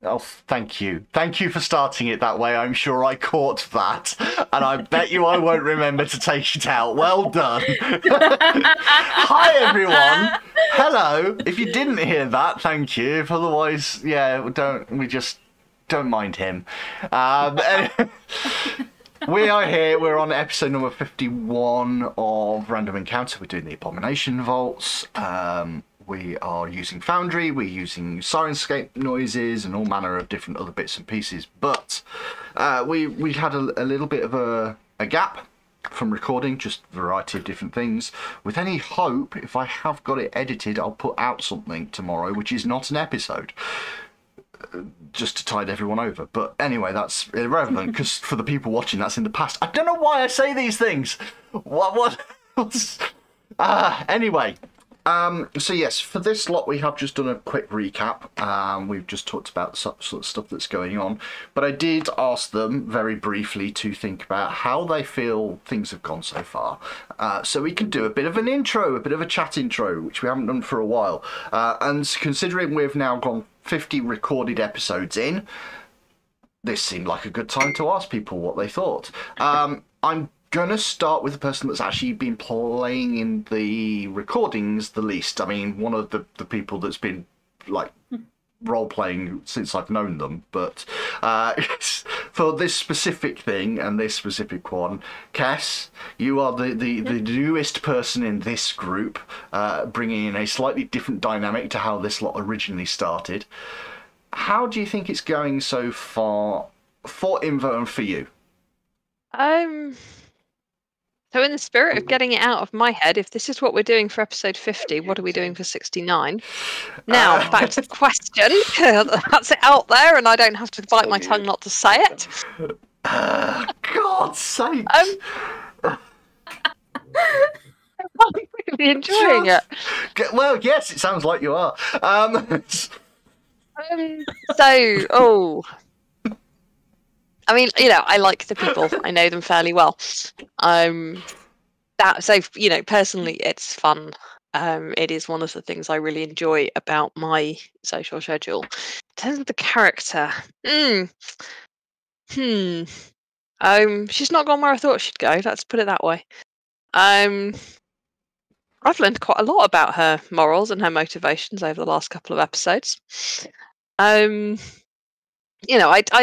Oh, thank you. Thank you for starting it that way. I'm sure I caught that. And I bet you I won't remember to take it out. Well done. Hi, everyone. Hello. If you didn't hear that, thank you. If otherwise, yeah, we just don't mind him. We are here. We're on episode number 51 of Random Encounter. We're doing the Abomination Vaults. We are using Foundry, we're using Sirenscape noises and all manner of different other bits and pieces, but we had a little bit of a gap from recording, just a variety of different things. With any hope, if I have got it edited, I'll put out something tomorrow, which is not an episode, just to tide everyone over. But anyway, that's irrelevant, because for the people watching, that's in the past. I don't know why I say these things. Anyway. So yes, for this lot we have just done a quick recap. We've just talked about the sort of stuff that's going on, but I did ask them very briefly to think about how they feel things have gone so far. So we can do a bit of an intro, a bit of a chat intro, which we haven't done for a while. And considering we've now gone 50 recorded episodes in, this seemed like a good time to ask people what they thought. I'm gonna start with the person that's actually been playing in the recordings the least. I mean, one of the people that's been like role playing since I've known them. But for this specific thing and this specific one, Cass, you are the newest person in this group, bringing in a slightly different dynamic to how this lot originally started. How do you think it's going so far for Invo and for you? So in the spirit of getting it out of my head, if this is what we're doing for episode 50, what are we doing for 69? Now, back to the question. That's it out there, and I don't have to bite my tongue not to say it. God's sake! I'm really enjoying it. Well, yes, it sounds like you are. I mean, I like the people. I know them fairly well. Personally, it's fun. It is one of the things I really enjoy about my social schedule. In terms of the character, she's not gone where I thought she'd go. Let's put it that way. I've learned quite a lot about her morals and her motivations over the last couple of episodes. I'd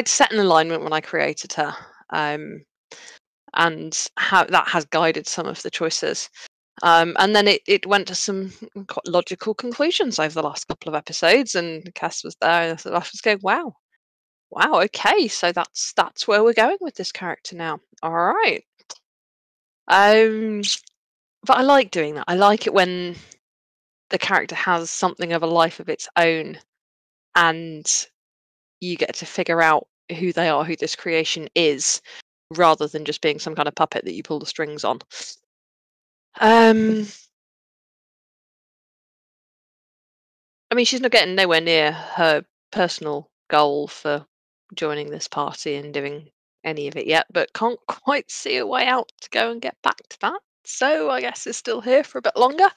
set an alignment when I created her, and how that has guided some of the choices. And then it went to some quite logical conclusions over the last couple of episodes, and Cass was there, and I was going, wow, okay, so that's where we're going with this character now. All right. But I like doing that. I like it when the character has something of a life of its own, and you get to figure out who they are, who this creation is, rather than just being some kind of puppet that you pull the strings on. I mean, she's not getting nowhere near her personal goal for joining this party and doing any of it yet, but can't quite see a way out to go and get back to that. So I guess it's still here for a bit longer.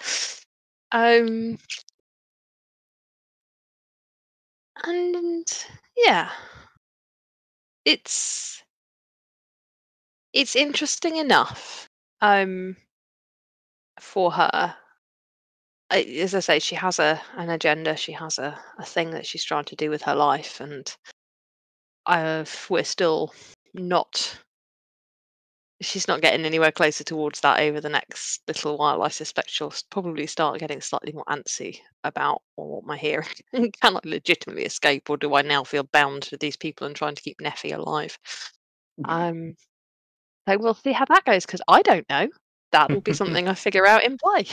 And yeah, it's interesting enough for her. As I say, she has an agenda. She has a thing that she's trying to do with her life, and we're still not. She's not getting anywhere closer towards that over the next little while. I suspect she'll probably start getting slightly more antsy about, what am I here? Can I legitimately escape, or do I now feel bound to these people and trying to keep Neffy alive? So we'll see how that goes, because I don't know. That will be something I figure out in play.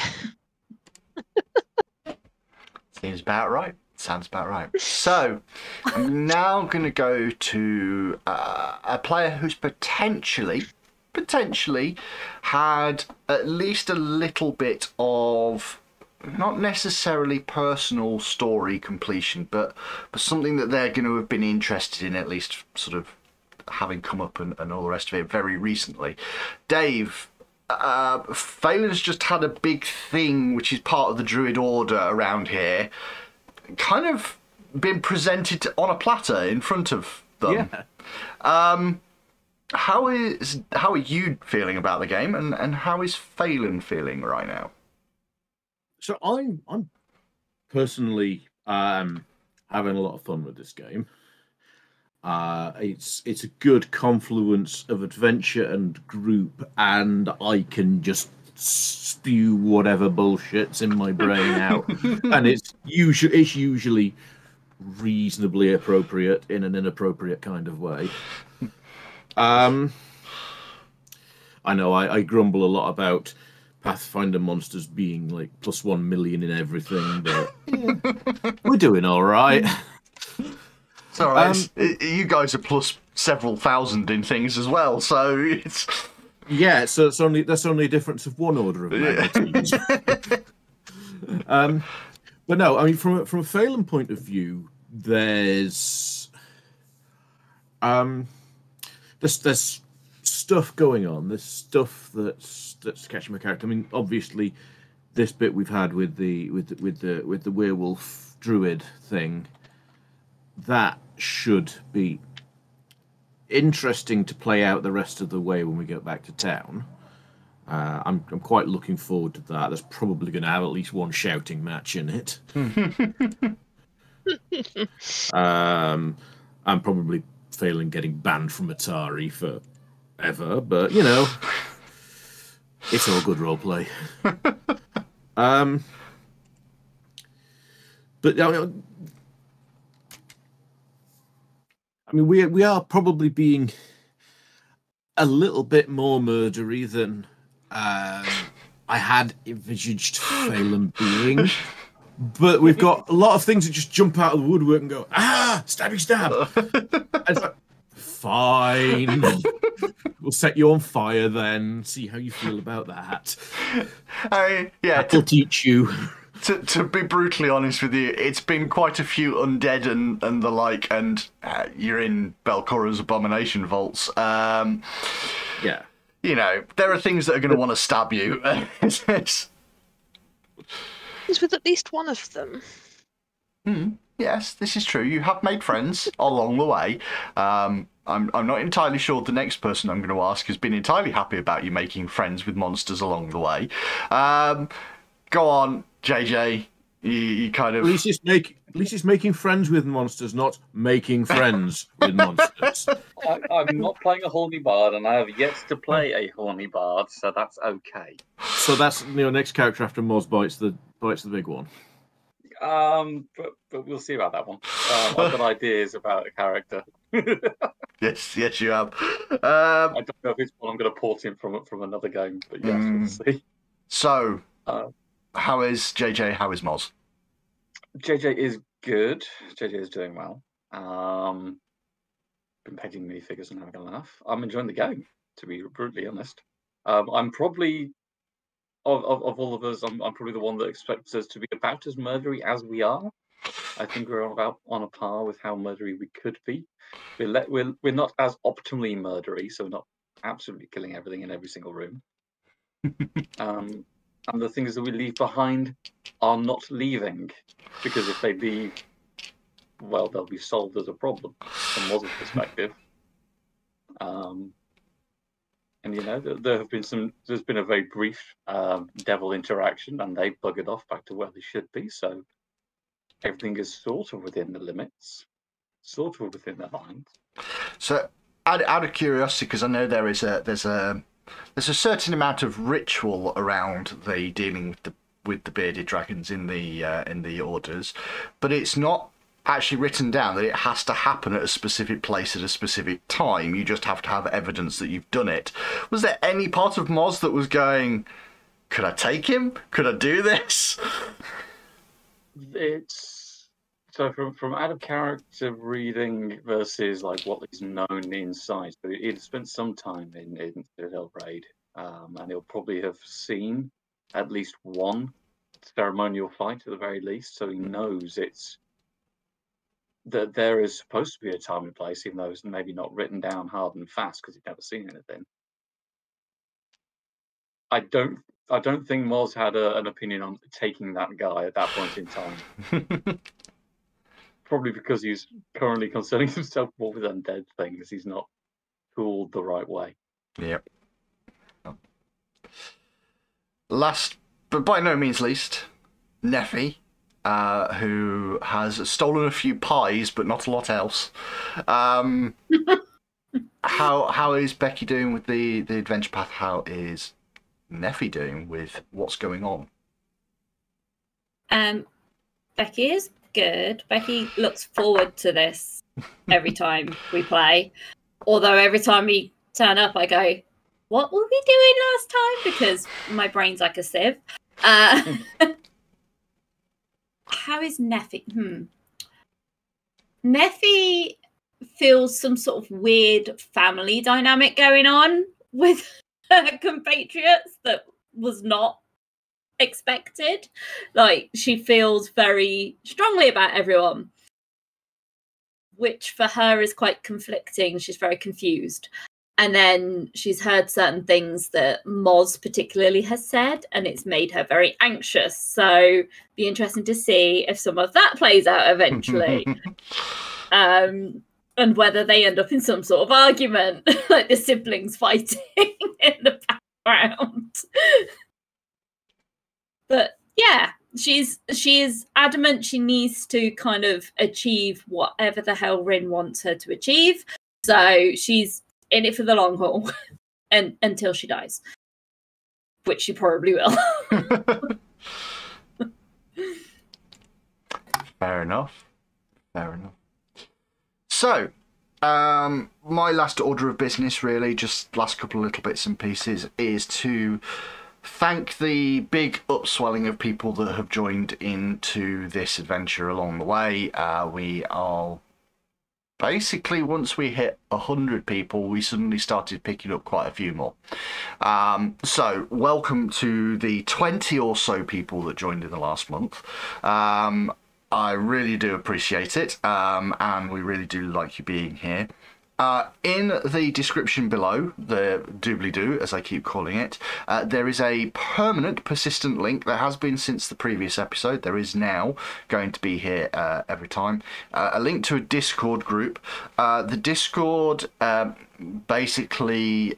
Seems about right. Sounds about right. So, I'm now going to go to a player who's potentially had at least a little bit of, not necessarily personal story completion, but something that they're going to have been interested in, at least sort of having come up and all the rest of it very recently. Dave, Phelan's just had a big thing, which is part of the Druid Order around here, kind of been presented on a platter in front of them. Yeah. How are you feeling about the game, and how is Phelan feeling right now? So I'm personally having a lot of fun with this game. It's a good confluence of adventure and group, and I can just spew whatever bullshit's in my brain out, and it's usually reasonably appropriate in an inappropriate kind of way. I know I grumble a lot about Pathfinder monsters being like +1 million in everything, but yeah, we're doing all right. It's all right. You guys are plus several thousand in things as well, so it's yeah. So that's only a difference of one order of magnitude. But no, I mean from a Phelan point of view, there's stuff going on. There's stuff that's catching my character. I mean, obviously, this bit we've had with the werewolf druid thing, that should be interesting to play out the rest of the way when we get back to town. I'm quite looking forward to that. There's probably going to have at least one shouting match in it. I'm probably failing getting banned from Otari forever, but you know, it's all good role play. But I mean, we are probably being a little bit more murdery than I had envisaged Phelan being. But we've got a lot of things that just jump out of the woodwork and go, stabby stab. And it's like, fine. We'll set you on fire then, see how you feel about that. Yeah, that'll teach you. To be brutally honest with you, it's been quite a few undead and the like, and you're in Belcora's Abomination vaults. Yeah. You know, there are things that are going to want to stab you. With at least one of them. Yes, this is true. You have made friends along the way. I'm not entirely sure the next person I'm going to ask has been entirely happy about you making friends with monsters along the way. Go on, JJ. You kind of. At least it's making friends with monsters, not making friends with monsters. I'm not playing a horny bard, and I have yet to play a horny bard, so that's okay. So that's your next character after Moz bites the big one. But we'll see about that one. I've got ideas about a character. Yes, you have. I don't know if it's one I'm going to port in from another game, but yes, we'll see. So, how is JJ? How is Moz? JJ is good. JJ is doing well. Been painting minifigures and having a laugh. I'm enjoying the game, to be brutally honest. I'm probably of all of us, I'm probably the one that expects us to be about as murdery as we are. I think we're on a par with how murdery we could be. We're not as optimally murdery, so we're not absolutely killing everything in every single room. And the things that we leave behind are not leaving, because if they leave, well, they'll be solved as a problem from Moz's perspective. And you know, there's been a very brief devil interaction, and they buggered off back to where they should be. So everything is sort of within the limits, sort of within their lines. So, out of curiosity, because I know there's a certain amount of ritual around the dealing with the bearded dragons in the orders, but it's not actually written down that it has to happen at a specific place at a specific time. You just have to have evidence that you've done it. Was there any part of Moz that was going, could I take him? Could I do this? It's so from out of character reading versus like what is known inside. So he'd spent some time in Citadel Raid, and he'll probably have seen at least one ceremonial fight at the very least. So he knows that there is supposed to be a time and place, even though it's maybe not written down hard and fast because he'd never seen anything. I don't think Moz had an opinion on taking that guy at that point in time. probably because he's currently concerning himself more with undead things. He's not cooled the right way. Yep. Last, but by no means least, Neffy, who has stolen a few pies, but not a lot else. How is Becky doing with the adventure path? How is Neffy doing with what's going on? Becky is good. Becky looks forward to this every time we play. Although every time we turn up, I go, what were we doing last time? Because my brain's like a sieve. How is Neffy? Neffy feels some sort of weird family dynamic going on with her compatriots that was not expected. Like, she feels very strongly about everyone, which for her is quite conflicting. She's very confused. And then she's heard certain things that Moz particularly has said, and it's made her very anxious. So be interesting to see if some of that plays out eventually. And whether they end up in some sort of argument, like the siblings fighting in the background. But yeah, she is adamant she needs to kind of achieve whatever the hell Rin wants her to achieve. So she's in it for the long haul and until she dies, which she probably will. Fair enough. So, my last order of business, really, just last couple of little bits and pieces, is to thank the big upswelling of people that have joined into this adventure along the way. We are basically, once we hit 100 people, we suddenly started picking up quite a few more. So welcome to the 20 or so people that joined in the last month. I really do appreciate it, and we really do like you being here. In the description below, the doobly-doo, as I keep calling it, there is a permanent, persistent link. There has been since the previous episode. There is now going to be here every time. A link to a Discord group. The Discord basically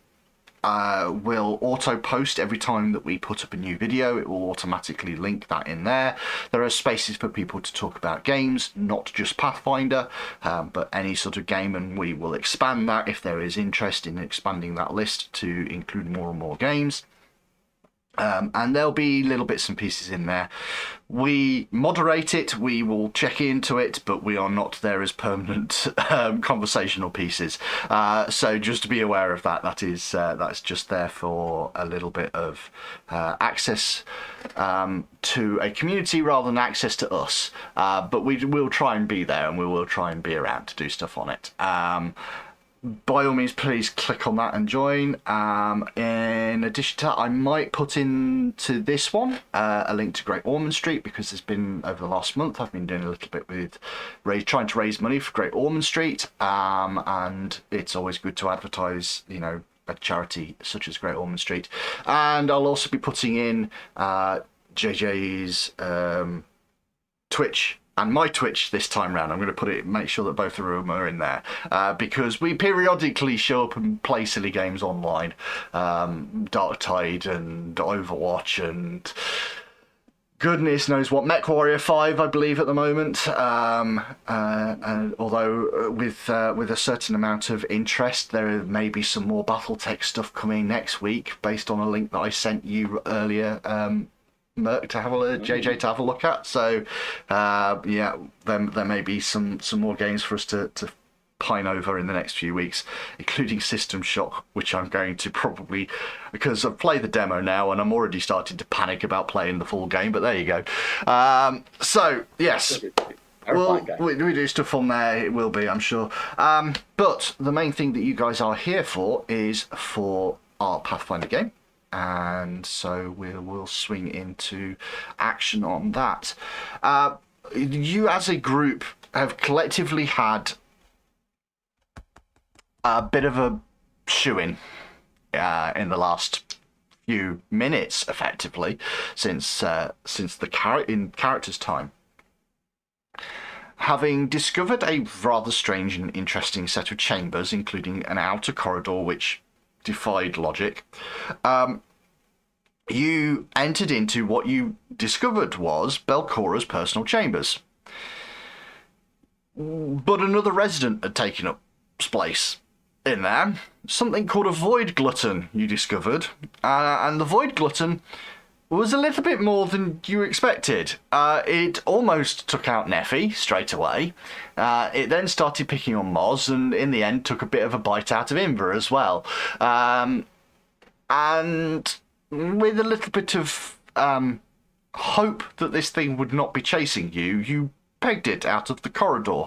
will auto-post every time that we put up a new video. It will automatically link that in there. There are spaces for people to talk about games, not just Pathfinder, but any sort of game, and we will expand that if there is interest in expanding that list to include more and more games. And there'll be little bits and pieces in there. We moderate it, we will check into it, but we are not there as permanent conversational pieces. So just to be aware of that, that's just there for a little bit of access to a community rather than access to us. But we will try and be there, and we will try and be around to do stuff on it. By all means, please click on that and join. In addition to that, I might put into this one a link to Great Ormond Street, because there's been, over the last month, I've been doing a little bit with trying to raise money for Great Ormond Street, and it's always good to advertise, you know, a charity such as Great Ormond Street. And I'll also be putting in JJ's Twitch and my Twitch this time round. I'm going to make sure that both of them are in there, because we periodically show up and play silly games online, Dark Tide and Overwatch and goodness knows what, Mech Warrior 5, I believe, at the moment. And although with a certain amount of interest, there may be some more BattleTech stuff coming next week, based on a link that I sent you earlier, Merc, to have JJ to have a look at. So yeah, there may be some more games for us to pine over in the next few weeks, including System Shock, which I'm going to probably, because I've played the demo now and I'm already starting to panic about playing the full game, but there you go. So yes, we do stuff on there. It will be, I'm sure. But the main thing that you guys are here for is for our Pathfinder game. And so we'll swing into action on that. You as a group have collectively had a bit of a shoo-in in the last few minutes, effectively, since the character's time. having discovered a rather strange and interesting set of chambers, including an outer corridor which defied logic, you entered into what you discovered was Belcora's personal chambers. But another resident had taken up place in there. Something called a void glutton, you discovered. And the void glutton was a little bit more than you expected. It almost took out Neffy straight away. It then started picking on Moz, and in the end took a bit of a bite out of Imber as well. And with a little bit of hope that this thing would not be chasing you, you pegged it out of the corridor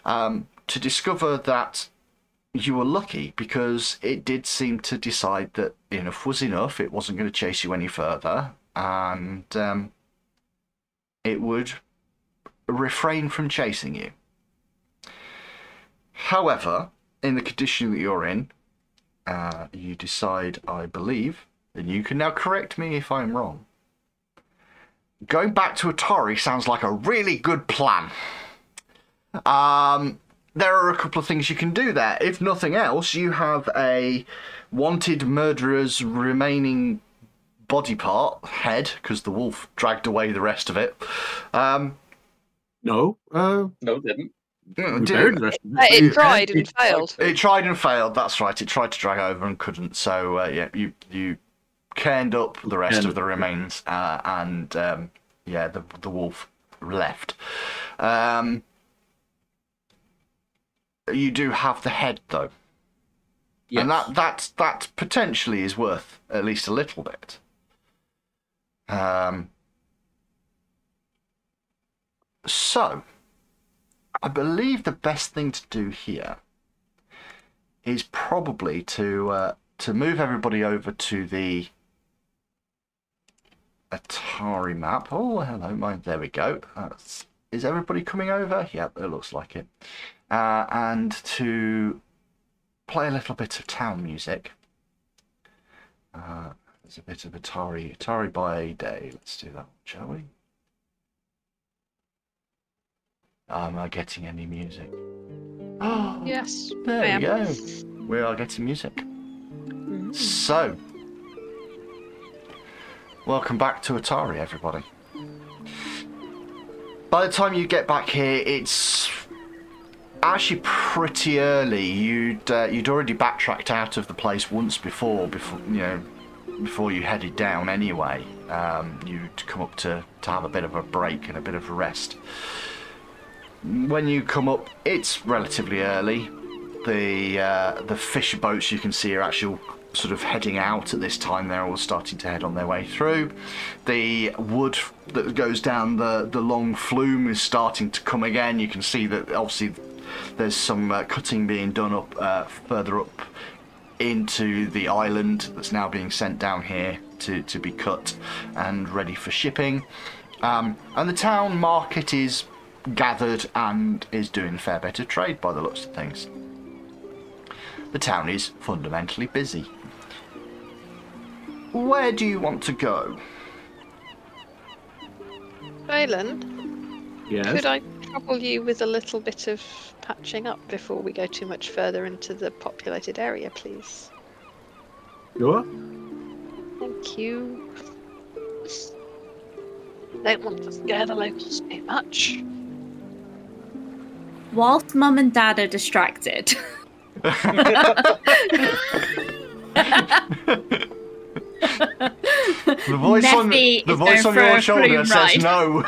to discover that you were lucky, because it did seem to decide that enough was enough. It wasn't going to chase you any further, and it would refrain from chasing you. However, in the condition that you're in, you decide, I believe, and you can now correct me if I'm wrong, going back to Otari sounds like a really good plan. There are a couple of things you can do there. If nothing else, you have a wanted murderer's remaining body part, head, because the wolf dragged away the rest of it. No, No, it didn't. It tried and failed. It tried and failed, that's right. It tried to drag over and couldn't. So, yeah, you cairned up the rest of the remains, and yeah, the wolf left. You do have the head, though. Yes. And that potentially is worth at least a little bit. So, I believe the best thing to do here is probably to move everybody over to the Otari map. Oh, hello, mine. There we go. Is everybody coming over? Yep, it looks like it. And to play a little bit of town music. There's a bit of Otari by day. Let's do that, shall we? Am I getting any music? Oh, yes. There we go. We are getting music. Mm-hmm. So, welcome back to Otari, everybody. By the time you get back here, it's actually pretty early. You'd already backtracked out of the place once before you headed down anyway. You'd come up to have a bit of a break and a bit of a rest. When you come up, it's relatively early. The fisher boats you can see are actually sort of heading out at this time. They're all starting to head on their way through. The wood that goes down the long flume is starting to come again. You can see that obviously there's some cutting being done up further up into the island that's now being sent down here to be cut and ready for shipping. And the town market is gathered and is doing a fair bit of trade by the looks of things. The town is fundamentally busy. Where do you want to go? Valen, yes. could I trouble you with a little bit of patching up before we go too much further into the populated area, please? Sure. Thank you. Don't want to scare the locals too much. Whilst Mum and Dad are distracted. The voice on your shoulder says no.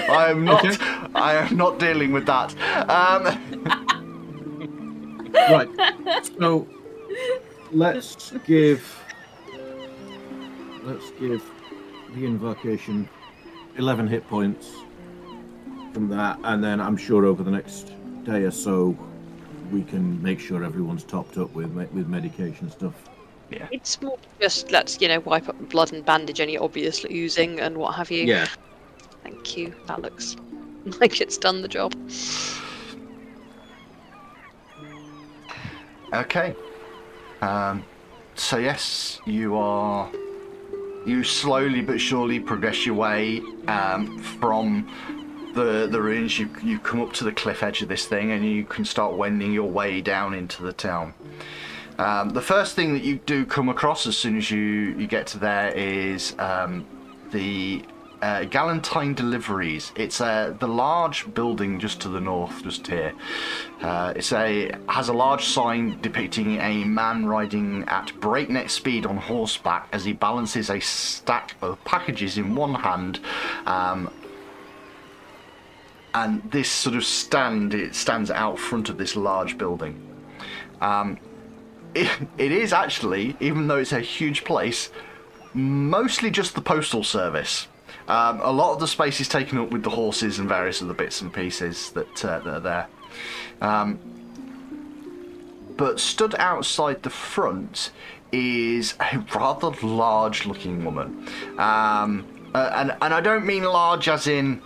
I am not dealing with that. Right. So let's give the invocation 11 hit points from that, and then I'm sure over the next day or so we can make sure everyone's topped up with medication stuff. Yeah. It's more just let's wipe up the blood and bandage any obvious oozing and what have you. Yeah. Thank you. That looks like it's done the job. Okay. So yes, you are You slowly but surely progress your way from the ruins. You come up to the cliff edge of this thing, and you can start wending your way down into the town. The first thing that you do come across as soon as you get to there is the Galantine Deliveries. It's the large building just to the north, just here. Has a large sign depicting a man riding at breakneck speed on horseback as he balances a stack of packages in one hand. And this sort of it stands out front of this large building. It is actually, even though it's a huge place, mostly just the postal service. A lot of the space is taken up with the horses and various other bits and pieces that are there. But stood outside the front is a rather large-looking woman. And I don't mean large as in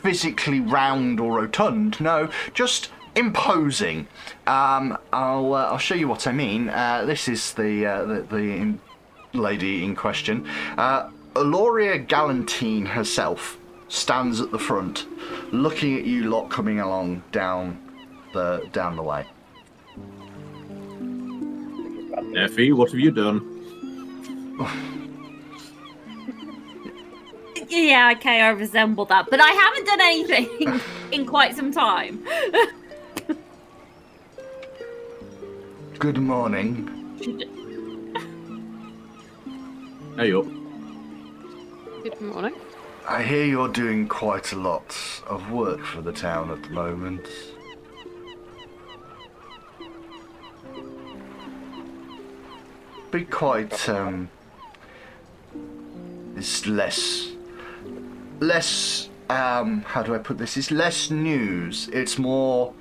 physically round or rotund. No, just imposing. I'll show you what I mean. This is the lady in question. Aloria Galantine herself stands at the front, looking at you lot coming along down the way. Effie, what have you done? Yeah, okay, I resemble that, but I haven't done anything in quite some time. Good morning. Hey up. Good morning. I hear you're doing quite a lot of work for the town at the moment. Be quite, it's less, how do I put this? It's less news. It's more,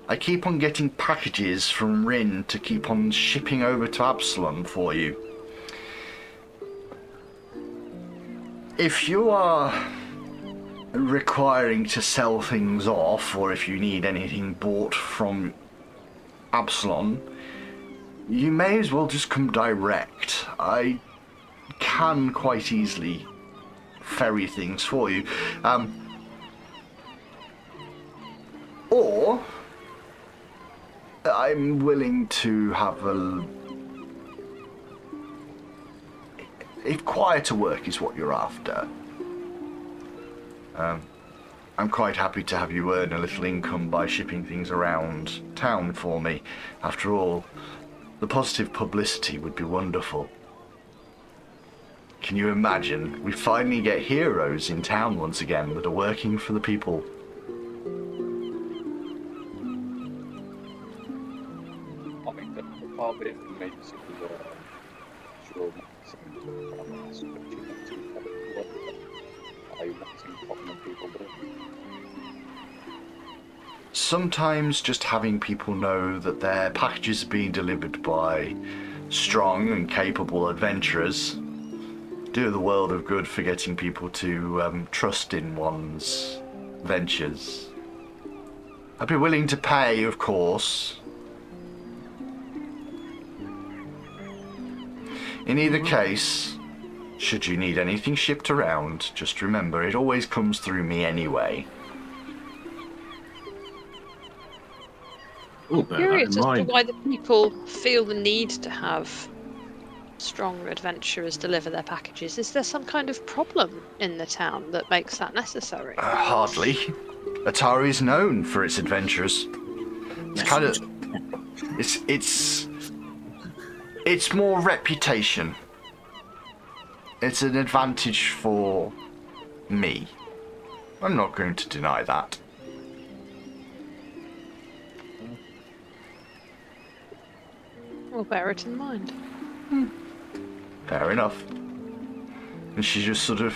I keep on getting packages from Rin to keep on shipping over to Absalom for you. If you are requiring to sell things off, or if you need anything bought from Absalom, you may as well just come direct. I can quite easily ferry things for you. Or I'm willing to have if quieter work is what you're after, I'm quite happy to have you earn a little income by shipping things around town for me. After all, the positive publicity would be wonderful. Can you imagine? We finally get heroes in town once again that are working for the people. I mean, the part of it made me sure Sometimes just having people know that their packages are being delivered by strong and capable adventurers do the world of good for getting people to trust in one's ventures. I'd be willing to pay, of course. In either case, should you need anything shipped around, just remember it always comes through me anyway. Oh, Curious as to why the people feel the need to have strong adventurers deliver their packages. Is there some kind of problem in the town that makes that necessary? Hardly. Otari is known for its adventurers. It's kind of... It's more reputation. It's an advantage for me. I'm not going to deny that. We'll bear it in mind. Fair enough. And she just sort of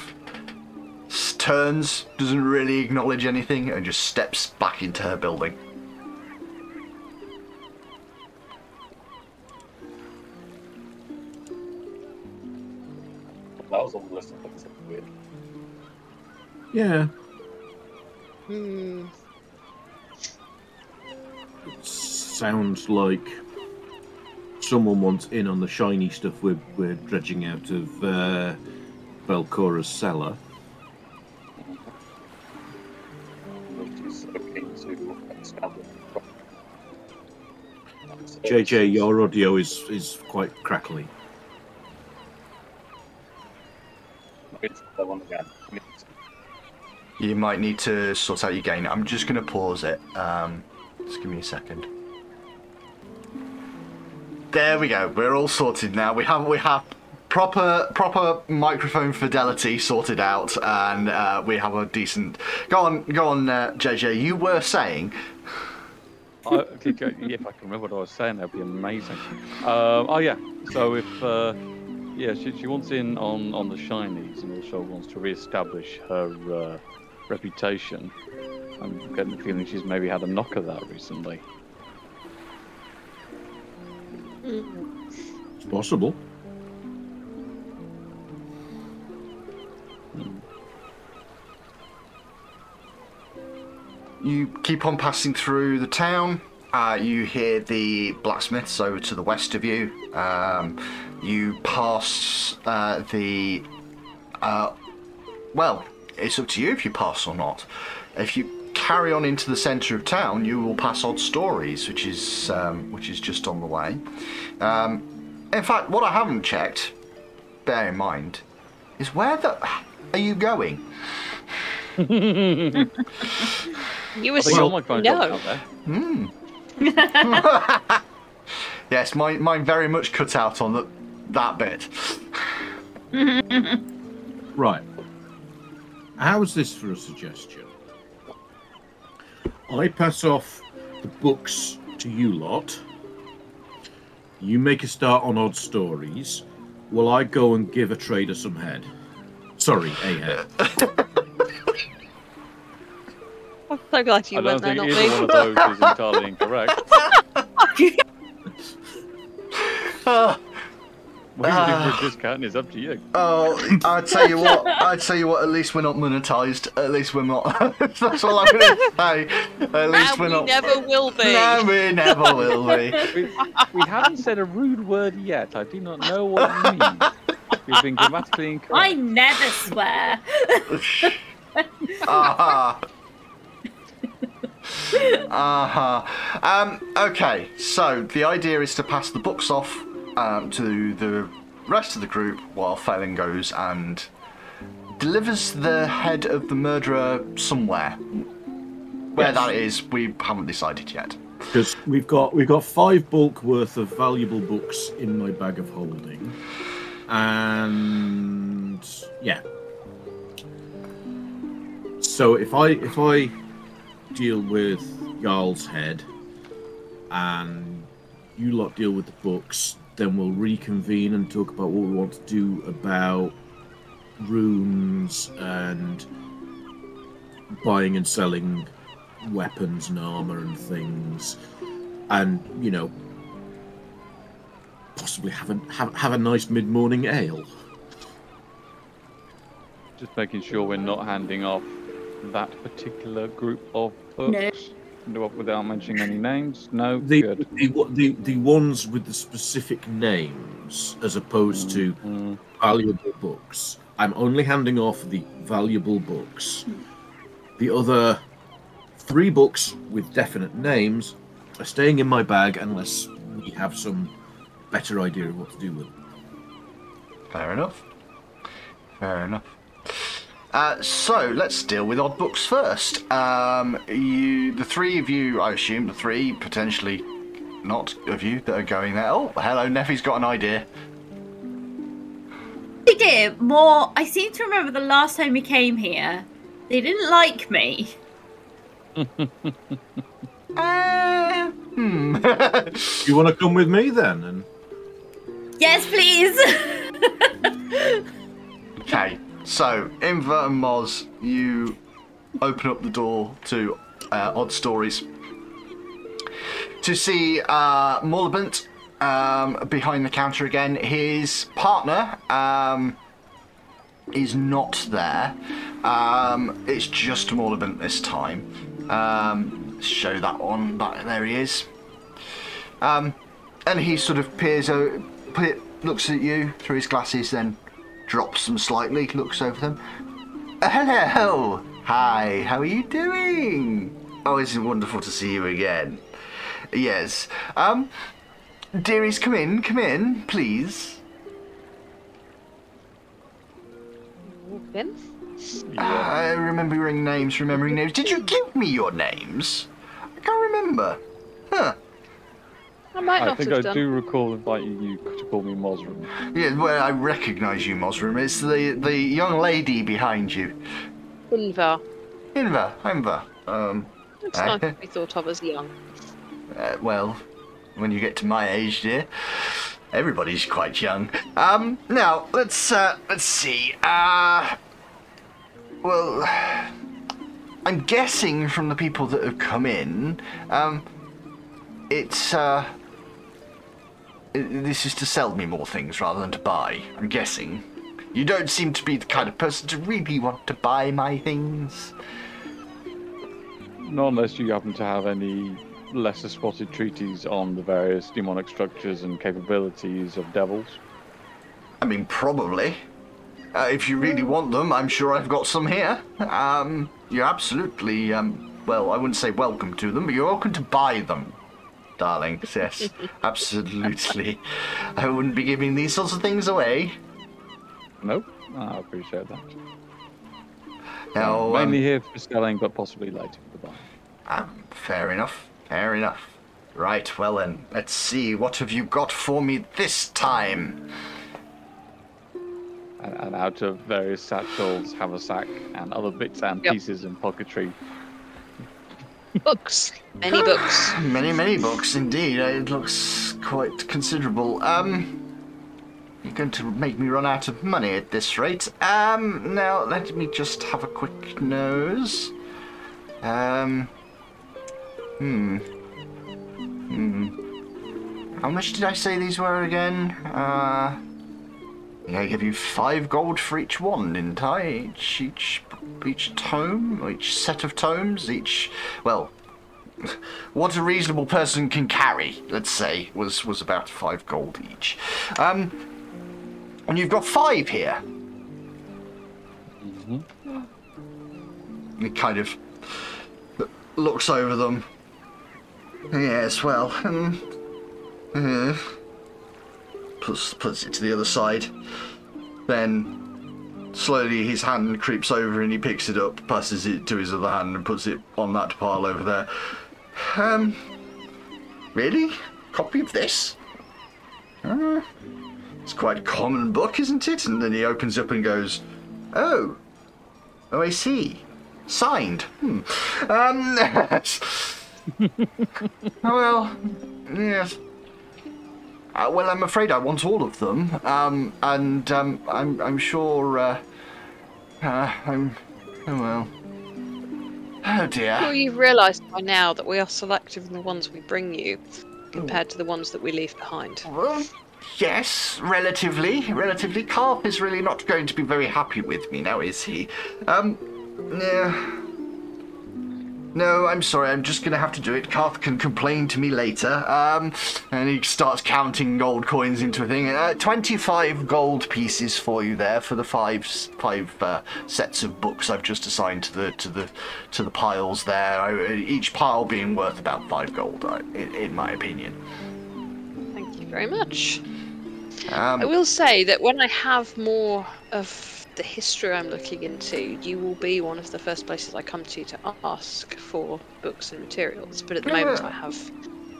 turns, doesn't really acknowledge anything, and just steps back into her building. That was on the list of things that were weird. Yeah. Hmm. It sounds like someone wants in on the shiny stuff we're dredging out of Belcora's cellar. JJ, your audio is quite crackly. You might need to sort out your gain. I'm just going to pause it. Just give me a second. There we go. We're all sorted now. We have proper microphone fidelity sorted out, and we have a decent. Go on, JJ. You were saying. If I can remember what I was saying, that'd be amazing. Oh yeah. So if she wants in on the shinies and also wants to re-establish her reputation. I'm getting the feeling she's maybe had a knock of that recently. It's possible. You keep on passing through the town. You hear the blacksmiths over to the west of you. You pass well, it's up to you if you pass or not. If you carry on into the centre of town, you will pass Odd Stories, which is just on the way. In fact, what I haven't checked, bear in mind, is where are you going? You were no. Yes, mine very much cut out on that bit. Right. How's this for a suggestion? I pass off the books to you lot. You make a start on Odd Stories. Will I go and give a trader some head? Sorry, a head. I'm so glad you went there, not me. I don't think either one of those is entirely incorrect. What you do for a discount is up to you. Oh, I'd tell you what. At least we're not monetized. At least we're not. That's all I'm going to say. At least we're not. We never will be. No, we never will be. We haven't said a rude word yet. I do not know what you mean. You've been grammatically incorrect. I never swear. Okay, so the idea is to pass the books off to the rest of the group while Phelan goes and delivers the head of the murderer somewhere. Where that is, we haven't decided yet. Because we've got 5 bulk worth of valuable books in my bag of holding, and yeah. So if I deal with Jarl's head and you lot deal with the books, then we'll reconvene and talk about what we want to do about runes and buying and selling weapons and armor and things, and possibly have a nice mid-morning ale. Just making sure we're not handing off that particular group of books. No. Without mentioning any names. No. Good. The ones with the specific names, as opposed to valuable books. I'm only handing off the valuable books. The other 3 books with definite names are staying in my bag unless we have some better idea of what to do with them. Fair enough. So let's deal with odd books first. The 3 of you, I assume, the 3 potentially not of you that are going there. Oh, hello, Neffy's got an idea. They did more. I seem to remember the last time we came here, they didn't like me. You want to come with me then? And... Yes, please. Okay. So, in Verton Moz, you open up the door to Odd Stories to see Mollibant behind the counter again. His partner is not there. It's just Mollibant this time. Show that one. There he is. And he sort of looks at you through his glasses, then drops them slightly, looks over them. Hello! Hi, how are you doing? Oh, isn't it wonderful to see you again? Yes. Dearies, come in, please. Walk in. Remembering names. Did you give me your names? I can't remember. Huh. I might I not think have I done. do recall inviting you to call me Mosram. Yeah, well, I recognise you, Mosram. It's the young lady behind you. Inva. Inva. It's nice to be thought of as young. Well, when you get to my age, dear, everybody's quite young. Now let's see. Well, I'm guessing from the people that have come in, this is to sell me more things rather than to buy. I'm guessing. You don't seem to be the kind of person to really want to buy my things. Not unless you happen to have any lesser spotted treaties on the various demonic structures and capabilities of devils. I mean, probably. If you really want them, I'm sure I've got some here. You're absolutely, well, I wouldn't say welcome to them, but you're welcome to buy them, darling. Yes, absolutely. I wouldn't be giving these sorts of things away. Nope, I appreciate that. Now, mainly here for selling, but possibly later for buying. Fair enough. Right, well then, let's see. What have you got for me this time? And out of various satchels, haversack, and other bits and pieces and pocketry. Books. Many books. Many books, indeed. It looks quite considerable. You're going to make me run out of money at this rate. Now, let me just have a quick nose. How much did I say these were again? I give you 5 gold for each one, didn't I? Each tome, or each set of tomes, well, what a reasonable person can carry, let's say, was about 5 gold each. And you've got 5 here. Mm-hmm. He kind of looks over them. Yes, well, puts it to the other side. Then slowly his hand creeps over and he picks it up, passes it to his other hand and puts it on that pile over there. Really? Copy of this? It's quite a common book, isn't it? And then he opens up and goes, Oh, I see. Signed. Well, yes. Well, I'm afraid I want all of them, and I'm sure. Oh well. Oh dear. Well, you've realised by now that we are selective in the ones we bring you, compared to the ones that we leave behind. Well, yes, relatively. Carp is really not going to be very happy with me now, is he? Yeah. No, I'm sorry, I'm just going to have to do it. Karth can complain to me later. And he starts counting gold coins into a thing. 25 gold pieces for you there for the five sets of books I've just assigned to the piles there. Each pile being worth about 5 gold, in my opinion. Thank you very much. I will say that when I have more of the history I'm looking into, you will be one of the first places I come to ask for books and materials. But at the moment, I have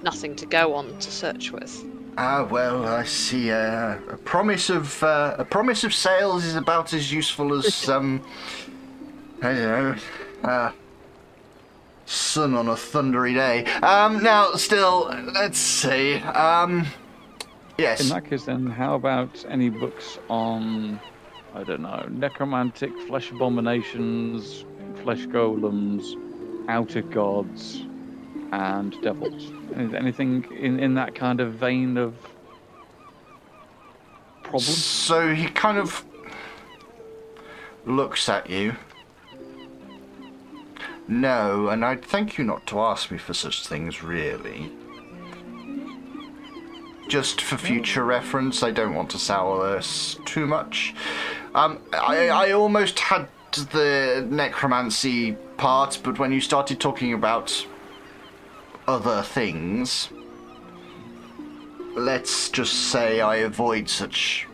nothing to go on to search with. Well, I see. A promise of sales is about as useful as I don't know, sun on a thundery day. Now, still, let's see. Yes. In that case, then, how about any books on, I don't know, necromantic flesh abominations, flesh golems, outer gods, and devils? Anything in that kind of vein of problem? So he kind of looks at you. No, and I'd thank you not to ask me for such things, really. just for future reference. I don't want to sour this too much. I almost had the necromancy part, but when you started talking about other things, let's just say I avoid such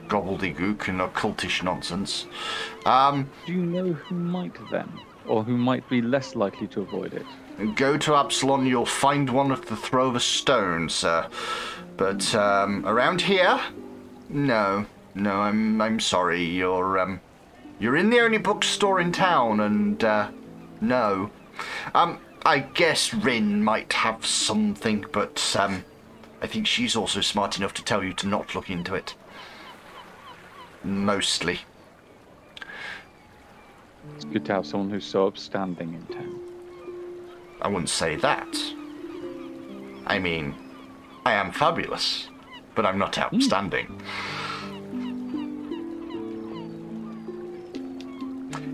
gobbledygook and occultish nonsense. Do you know who might then? Or who might be less likely to avoid it? Go to Absalon, you'll find one at the throw of a stone, sir. But around here, no, I'm sorry. You're in the only bookstore in town, and no. I guess Rin might have something, but I think she's also smart enough to tell you to not look into it. Mostly. It's good to have someone who's so upstanding in town. I wouldn't say that. I mean, I am fabulous, but I'm not outstanding.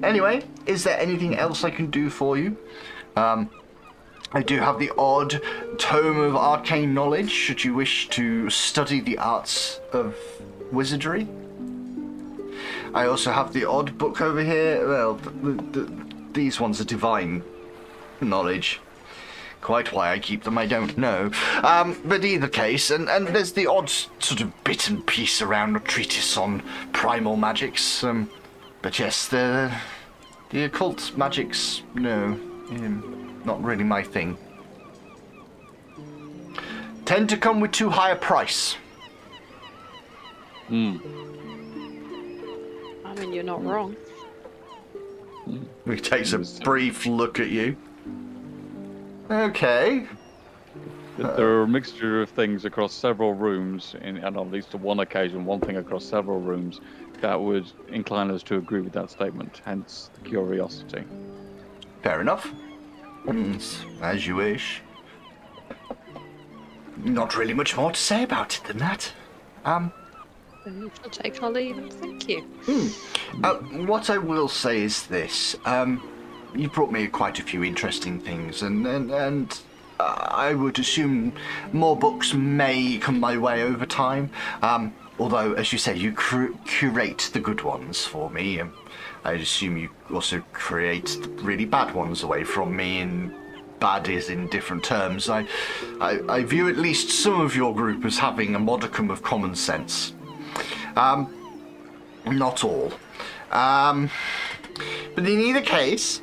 Anyway, is there anything else I can do for you? I do have the odd tome of arcane knowledge, should you wish to study the arts of wizardry. I also have the odd book over here. Well, these ones are divine knowledge. Quite why I keep them, I don't know. But either case, and there's the odd sort of bit and piece around a treatise on primal magics. But yes, the occult magics, no, not really my thing. Tend to come with too high a price. I mean, you're not wrong. He takes a brief look at you. Okay. There are a mixture of things across several rooms, and on at least one occasion, one thing across several rooms, that would incline us to agree with that statement, hence the curiosity. Fair enough. As you wish. Not really much more to say about it than that. Then I'll take our leave and thank you. What I will say is this. You brought me quite a few interesting things, and I would assume more books may come my way over time. Although, as you say, you curate the good ones for me. I assume you also create the really bad ones away from me, and bad is in different terms. I view at least some of your group as having a modicum of common sense. Not all. But in either case...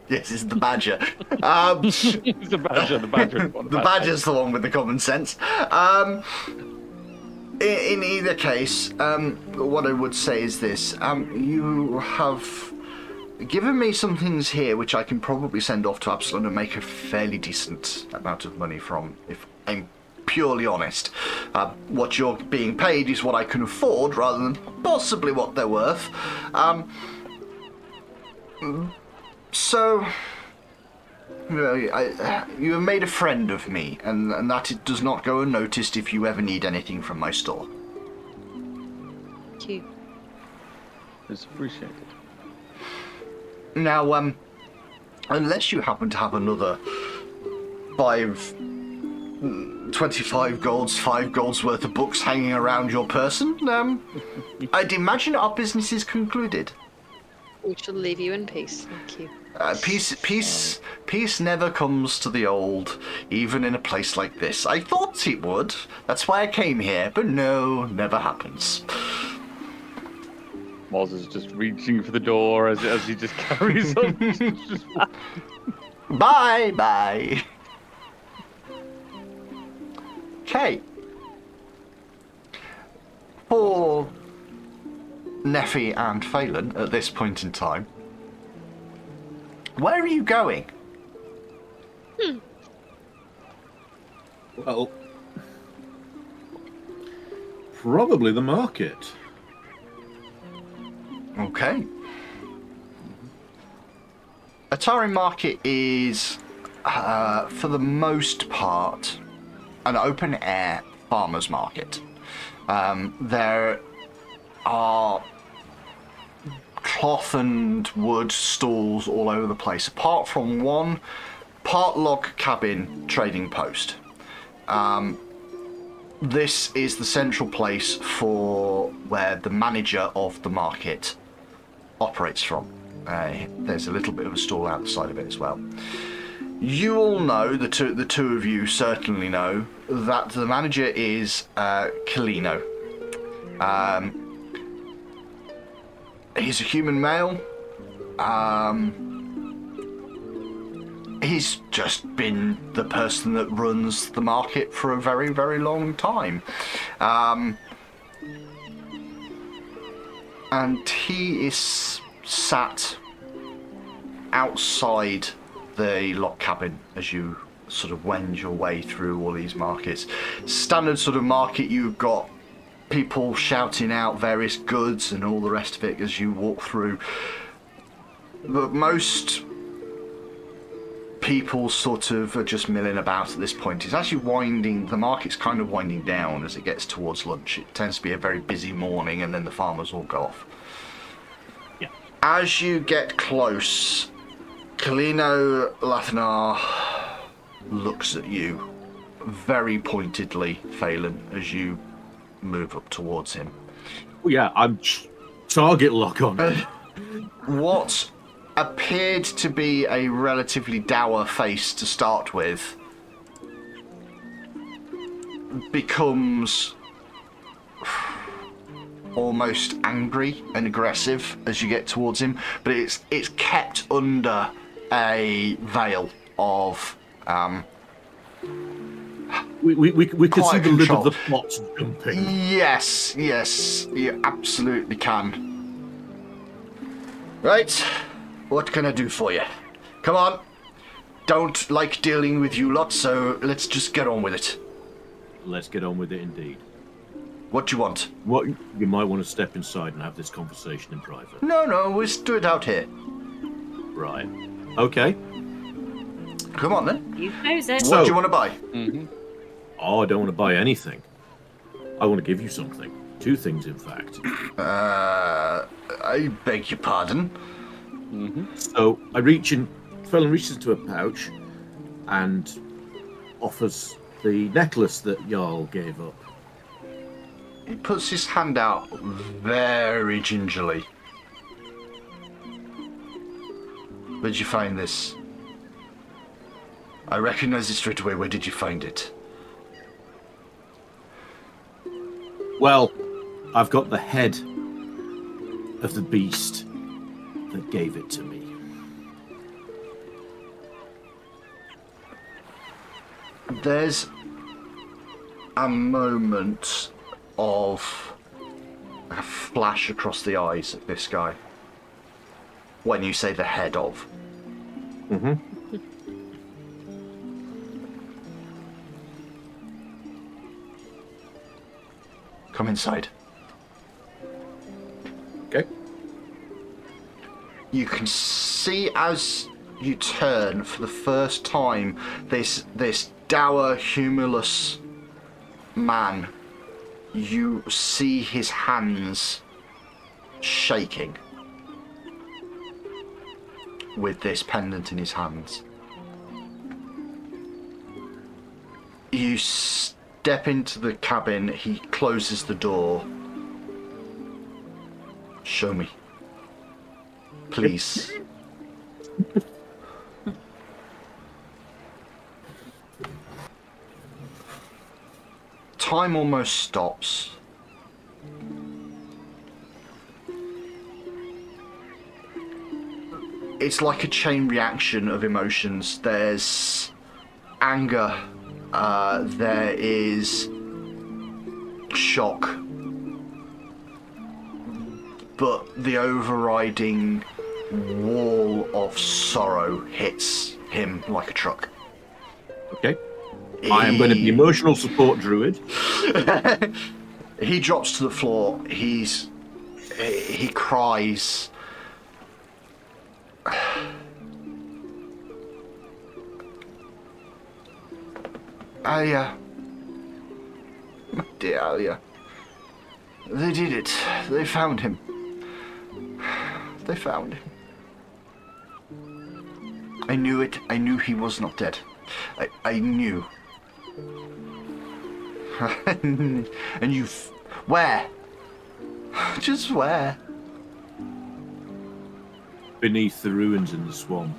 Yes, it's the badger. It's the badger. The badger's the one with the common sense. In either case, what I would say is this. You have given me some things here which I can probably send off to Absalon and make a fairly decent amount of money from, if I'm purely honest. What you're being paid is what I can afford rather than possibly what they're worth. So, you have made a friend of me, and that it does not go unnoticed if you ever need anything from my store. Thank you. It's appreciated. Now, unless you happen to have another 25 golds, 5 golds worth of books hanging around your person, I'd imagine our business is concluded. We shall leave you in peace. Thank you. Peace never comes to the old, even in a place like this. I thought it would. That's why I came here, but no, never happens. Moz is just reaching for the door as he just carries on. Bye. Okay. For Neffy and Phelan at this point in time, where are you going? Well, probably the market. Okay. Otari Market is, for the most part, an open-air farmer's market. There are cloth and wood stalls all over the place, apart from one part log cabin trading post. This is the central place for where the manager of the market operates from. There's a little bit of a stall outside of it as well. You all know, the two of you certainly know, that the manager is Kalino. He's a human male. He's just been the person that runs the market for a very, very long time. And he is sat outside the lock cabin as you sort of wend your way through all these markets. Standard sort of market, you've got people shouting out various goods and all the rest of it as you walk through. But most people sort of are just milling about at this point. It's actually the market's kind of winding down as it gets towards lunch. It tends to be a very busy morning and then the farmers all go off. Yeah. As you get close, Kalino Lathanar looks at you very pointedly, Phelan, as you move up towards him. Oh, yeah, I'm target lock on. What appeared to be a relatively dour face to start with becomes almost angry and aggressive as you get towards him, but it's kept under a veil of we can see the lid control. of the pot jumping. Yes, you absolutely can. Right, what can I do for you? Come on. Don't like dealing with you lot, so let's just get on with it. Let's get on with it indeed. What do you want? What you might want to step inside and have this conversation in private. No, we'll do it out here. Right. Okay. Come on then. You knows it. What do you want to buy? Mm-hmm. Oh, I don't want to buy anything. I want to give you something. Two things, in fact. I beg your pardon. Mm-hmm. So I Felon reaches into a pouch and offers the necklace that Jarl gave up. He puts his hand out very gingerly. Where'd you find this? I recognize it straight away. Where did you find it? Well, I've got the head of the beast that gave it to me. There's a moment of a flash across the eyes of this guy when you say the head of. Mm-hmm. Come inside. Okay. You can see as you turn for the first time this dour, humorless man. You see his hands shaking with this pendant in his hands. You step into the cabin, he closes the door. Show me. Please. Time almost stops. It's like a chain reaction of emotions. There's anger, there is shock, but the overriding wall of sorrow hits him like a truck. Okay. I am going to be emotional support druid. He drops to the floor. He cries. Alia. My dear Alia. They did it. They found him. They found him. I knew it. I knew he was not dead. I knew. And you... Where? Just where? Beneath the ruins in the swamp.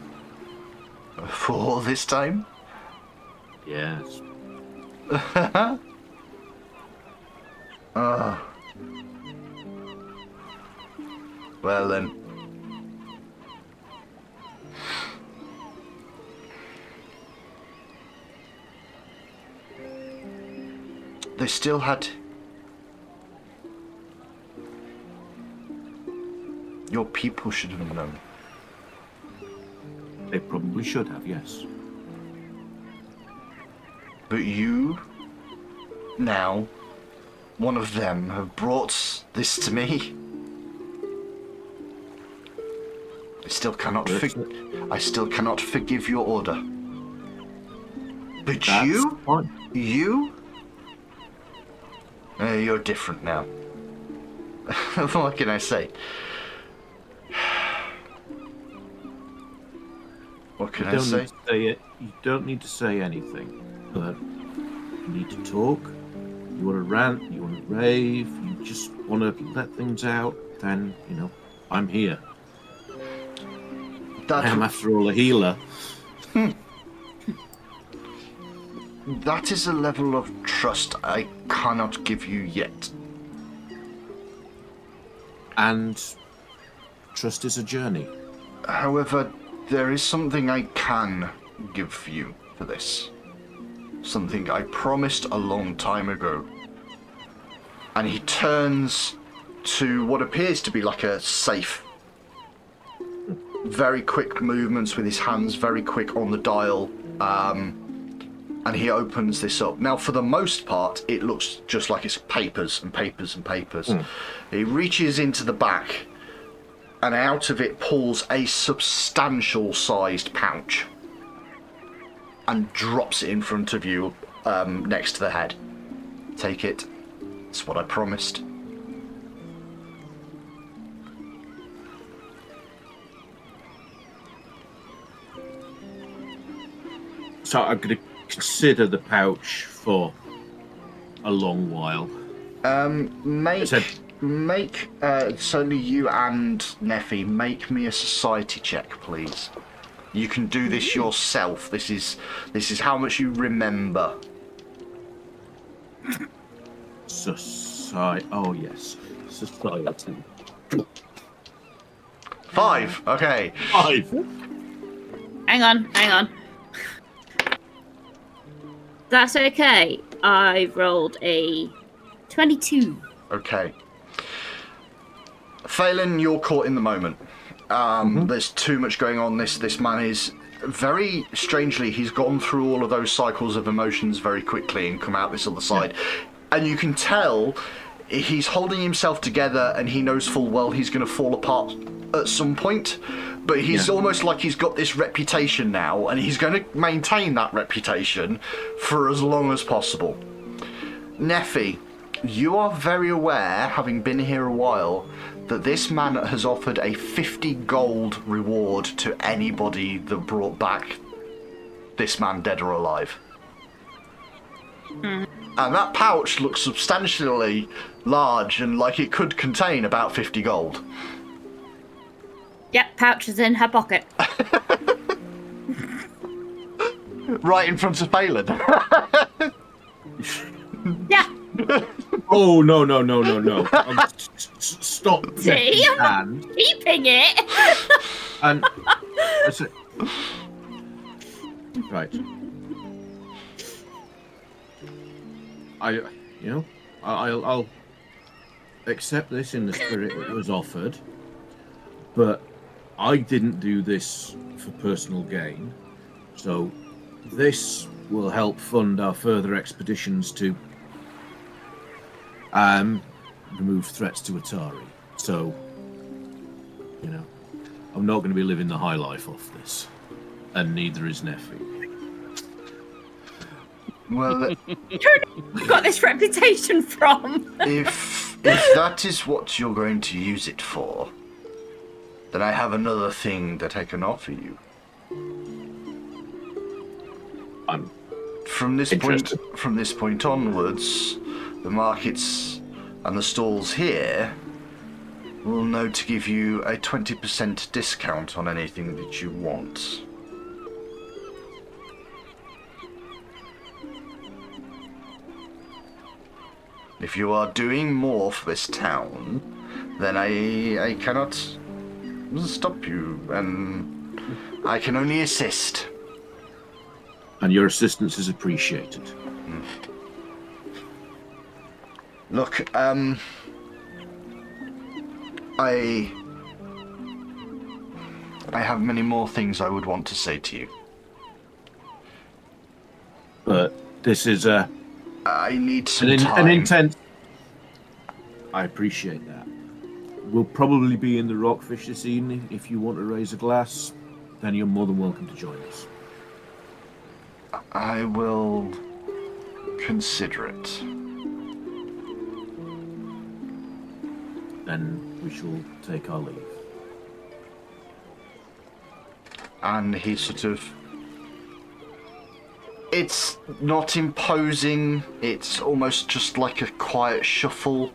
For all this time? Yes. Oh. Well then. They still had... Your people should have known. They probably should have, yes. But you, now, one of them, have brought this to me. I still cannot forgive your order. But That's you, fine. you're different now. What can I say? What can I say? You don't need to say anything. But you need to talk. You want to rant. You want to rave. You just want to let things out. Then, you know, I'm here. I am, after all, a healer. That is a level of trust I cannot give you yet. And trust is a journey. However, there is something I can give you for this. Something I promised a long time ago. And he turns to what appears to be like a safe. Very quick movements with his hands, very quick on the dial. And he opens this up. Now, for the most part, it looks just like it's papers and papers and papers. He reaches into the back, and out of it pulls a substantial sized pouch and drops it in front of you, next to the head. Take it. It's what I promised. So I'm going to consider the pouch for a long while. Make it's only you and Neffy. Make me a society check, please. You can do this yourself. This is how much you remember. Society. Oh yes, society. 5. Okay. 5. Hang on. That's okay. I rolled a 22. Okay. Phelan, you're caught in the moment. There's too much going on. This man is very strangely, he's gone through all of those cycles of emotions very quickly and come out this other side. And you can tell he's holding himself together and he knows full well he's going to fall apart at some point. But he's almost like he's got this reputation now and he's going to maintain that reputation for as long as possible. Neffy, you are very aware, having been here a while, that this man has offered a 50 gold reward to anybody that brought back this man dead or alive. And that pouch looks substantially large and like it could contain about 50 gold. Yep, pouch is in her pocket. Right in front of Phelan. Yeah. Oh no! Stop! See, I'm hand. not keeping it. And that's it. Right. I'll accept this in the spirit it was offered, but I didn't do this for personal gain, so this will help fund our further expeditions to remove threats to Otari. So, you know, I'm not going to be living the high life off this, and neither is Neffy. Well, Got this reputation from. if that is what you're going to use it for, then I have another thing that I can offer you. I'm From this point onwards, the markets and the stalls here will know to give you a 20% discount on anything that you want. If you are doing more for this town, then I cannot stop you, and I can only assist. And your assistance is appreciated. Look, I have many more things I would want to say to you. But this is I need some an time. intense. I appreciate that. We'll probably be in the Rockfish this evening. If you want to raise a glass, then you're more than welcome to join us. I will consider it. Then we shall take our leave. And he sort of... It's not imposing, it's almost just like a quiet shuffle,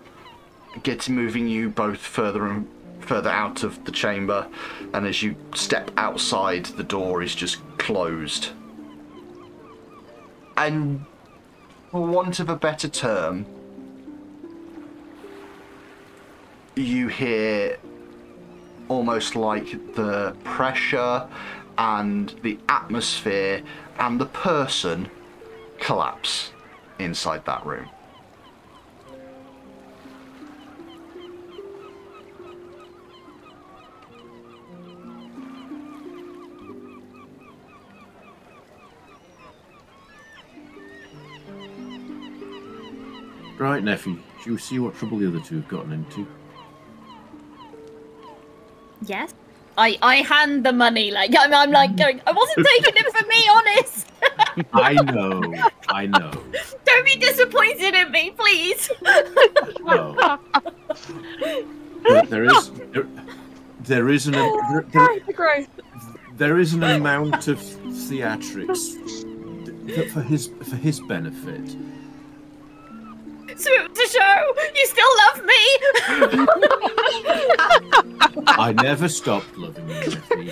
moving you both further and further out of the chamber, and as you step outside, the door is just closed. And for want of a better term, you hear almost like the pressure and the atmosphere and the person collapse inside that room. Right, nephew. Do you see what trouble the other two have gotten into? Yes. I hand the money, like I'm like going, I wasn't taking it for me, honest. I know. Don't be disappointed in me, please. No. But there is an amount of theatrics for his benefit. So to show you still love me. I never stopped loving you, nephew.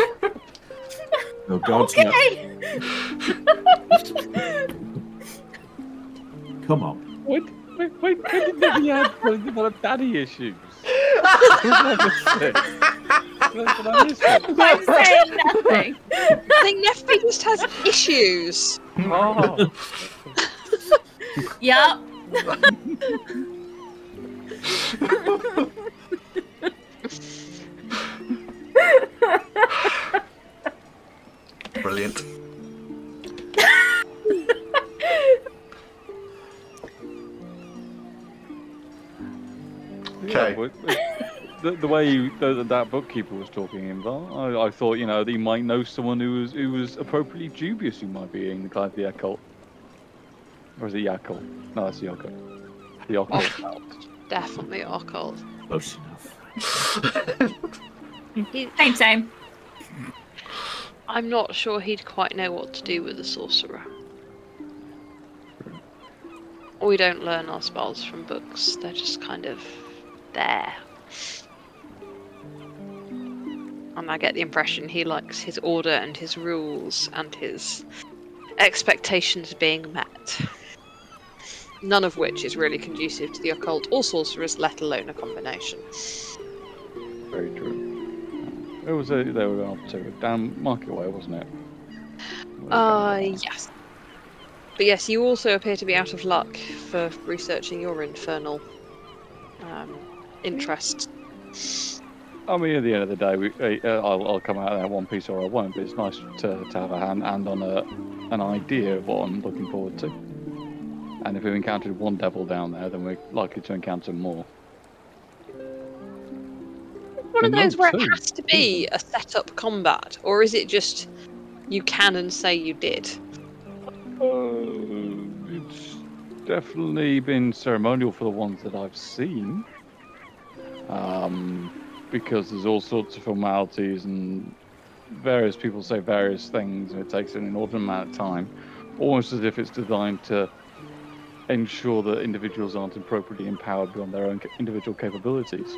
No, God's okay. Come on. Wait, when did Nevi have develop daddy issues? I'm saying nothing. I think Neffy just has issues. Oh. Yep. Brilliant. Okay. Yeah, the way that bookkeeper was talking about, I thought, you know, that he might know someone who was appropriately dubious who might be in kind of the occult. Or is it Yakult? No, that's the occult. The occult. Definitely occult. Close enough. Same. I'm not sure he'd quite know what to do with a sorcerer. We don't learn our spells from books, they're just kind of there. And I get the impression he likes his order and his rules and his expectations being met. None of which is really conducive to the occult or sorcerers, let alone a combination. Very true. It was they were up to down Market Way, wasn't it? Yes. But yes, you also appear to be out of luck for researching your infernal interests. I mean, at the end of the day, I'll come out of there one piece or I won't, but it's nice to have a hand on an idea of what I'm looking forward to. And if we've encountered one devil down there, then we're likely to encounter more. One of those where it has to be a set-up combat, or is it just you can and say you did? It's definitely been ceremonial for the ones that I've seen. Because there's all sorts of formalities and various people say various things and it takes an inordinate amount of time. almost as if it's designed to ensure that individuals aren't appropriately empowered beyond their own individual capabilities.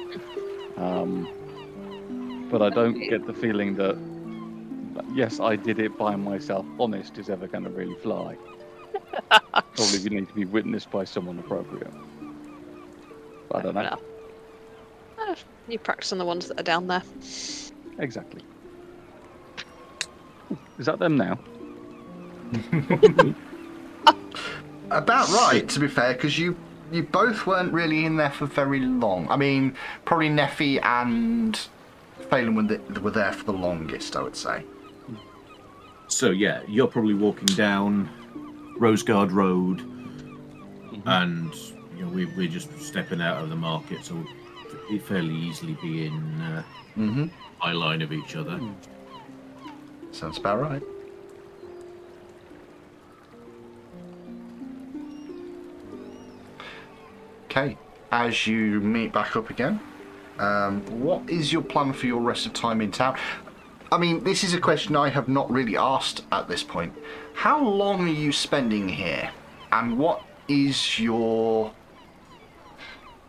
But I don't get the feeling that, yes, I did it by myself, honest, is ever going to really fly. Probably you need to be witnessed by someone appropriate. But I don't know. You practice on the ones that are down there. Exactly. Is that them now? About right, to be fair, because you both weren't really in there for very long. I mean, probably Neffy and Phelan were there for the longest, I would say. So yeah, you're probably walking down Rosegard Road, and you know we're just stepping out of the market, so we'll fairly easily be in eye line of each other. Sounds about right. Okay, as you meet back up again, what is your plan for your rest of time in town? I mean, this is a question I have not really asked at this point. How long are you spending here, and what is your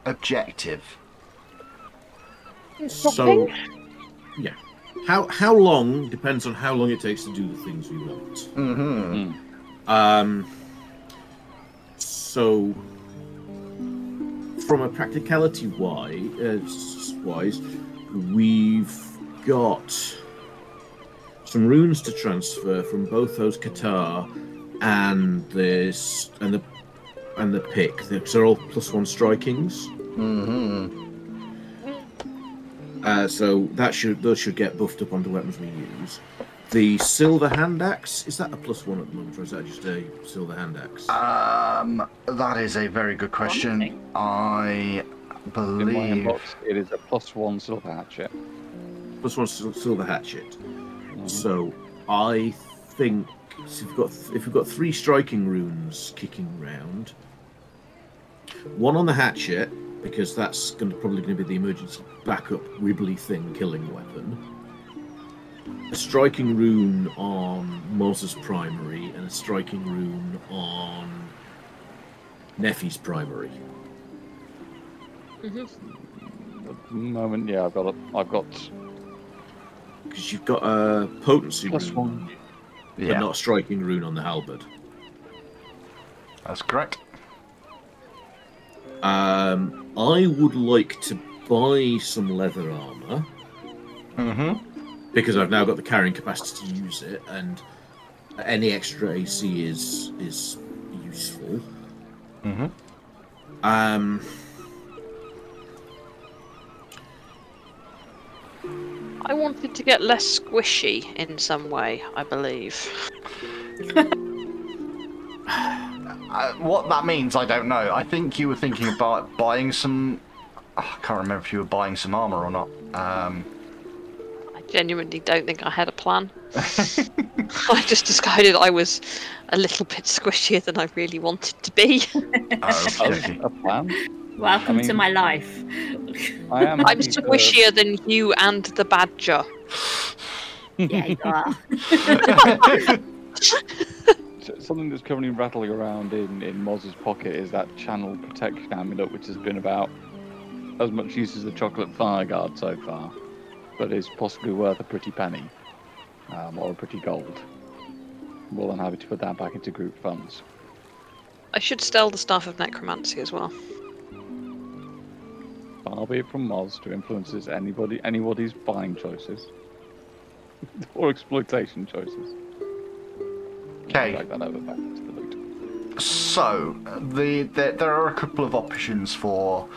objective? So, yeah, how long depends on how long it takes to do the things we want. So, from a practicality wise, we've got some runes to transfer from both those Qatar and the pick. They're all +1 strikings. So those should get buffed up onto weapons we use. The silver hand axe, is that a +1 at the moment, or is that just a silver hand axe? That is a very good question. I believe In my inbox, it is a +1 silver hatchet. +1 silver hatchet. So I think if we've got 3 striking runes kicking round, 1 on the hatchet, because that's probably going to be the emergency backup wibbly thing killing weapon. A striking rune on Moz's primary, and a striking rune on Neffy's primary. At the moment, yeah, I've got Because you've got a potency +1. rune, but not a striking rune on the halberd. That's correct. I would like to buy some leather armor. Because I've now got the carrying capacity to use it, and any extra AC is useful. I wanted to get less squishy in some way, I believe. What that means, I don't know. I think you were thinking about buying some... I can't remember if you were buying some armor or not. I genuinely don't think I had a plan. I just decided I was a little bit squishier than I really wanted to be. Okay. A plan? Welcome to my life. I'm squishier than you and the badger. Yeah, you are. Something that's currently rattling around in Moz's pocket is that channel protection amulet, which has been about as much use as the chocolate fire guard so far, but is possibly worth a pretty penny, or a pretty gold. More than happy to put that back into group funds. I should steal the staff of necromancy as well. Far be it from Moz to influence anybody's buying choices or exploitation choices. Okay. Drag that over back into the loot. So, there are a couple of options for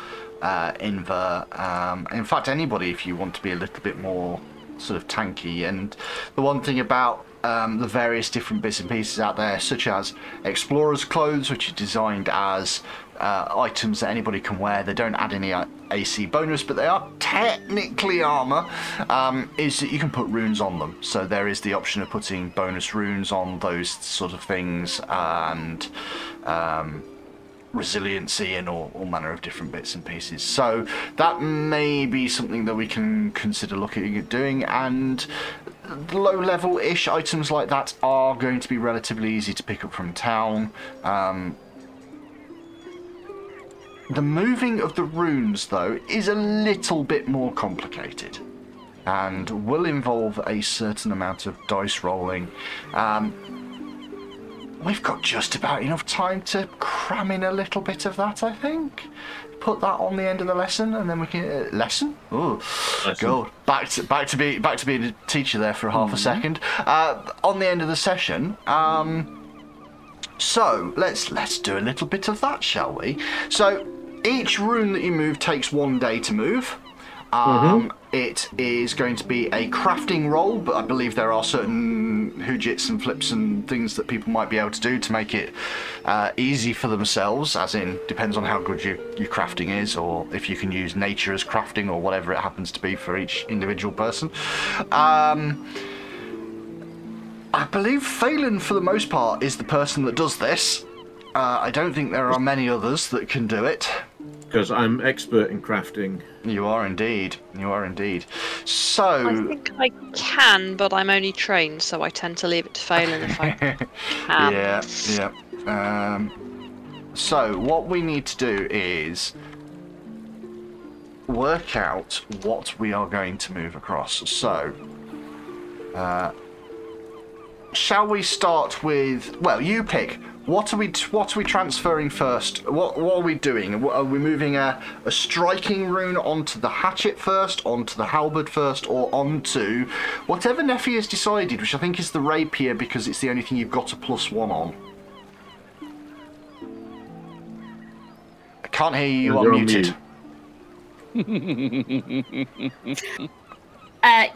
Inver. In fact, anybody, if you want to be a little bit more sort of tanky. And the one thing about the various different bits and pieces out there, such as Explorer's Clothes, which are designed as items that anybody can wear. They don't add any AC bonus, but they are technically armor, is that you can put runes on them. So there is the option of putting bonus runes on those sort of things, and resiliency and all manner of different bits and pieces. So that may be something that we can consider looking at doing. And low-level-ish items like that are going to be relatively easy to pick up from town. The moving of the runes, though, is a little bit more complicated and will involve a certain amount of dice rolling. We've got just about enough time to cram in a little bit of that, I think. Put that on the end of the lesson, and then we can lesson. Oh, God! Back to being a teacher there for half a second. On the end of the session. So let's do a little bit of that, shall we? So each rune that you move takes 1 day to move. It is going to be a crafting roll, but I believe there are certain hoojits and flips and things that people might be able to do to make it easy for themselves, as in, depends on how good your crafting is, or if you can use nature as crafting, or whatever it happens to be for each individual person. I believe Phelan, for the most part, is the person that does this. I don't think there are many others that can do it. Because I'm expert in crafting. You are indeed. You are indeed. So... I think I can, but I'm only trained, so I tend to leave it to Phelan if I can. Yeah. So, what we need to do is work out what we are going to move across. So, shall we start with... Well, you pick. What are we transferring first? What are we doing? Are we moving a striking rune onto the hatchet first, onto the halberd first, or onto whatever Neffy has decided, which I think is the rapier, because it's the only thing you've got a +1 on. I can't hear you. You are muted.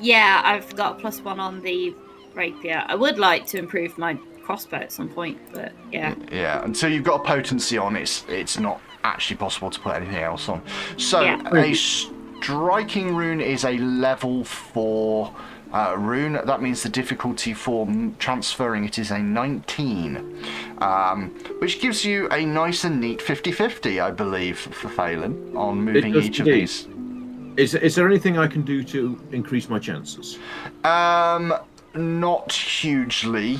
Yeah, I've got a +1 on the rapier. I would like to improve my crossbow at some point, but yeah. Yeah, until you've got a potency on, it's not actually possible to put anything else on. So Yeah. a striking rune is a level 4 rune. That means the difficulty for transferring it is a 19, which gives you a nice and neat 50-50, I believe, for Phelan on moving each of these. Is there anything I can do to increase my chances? Not hugely.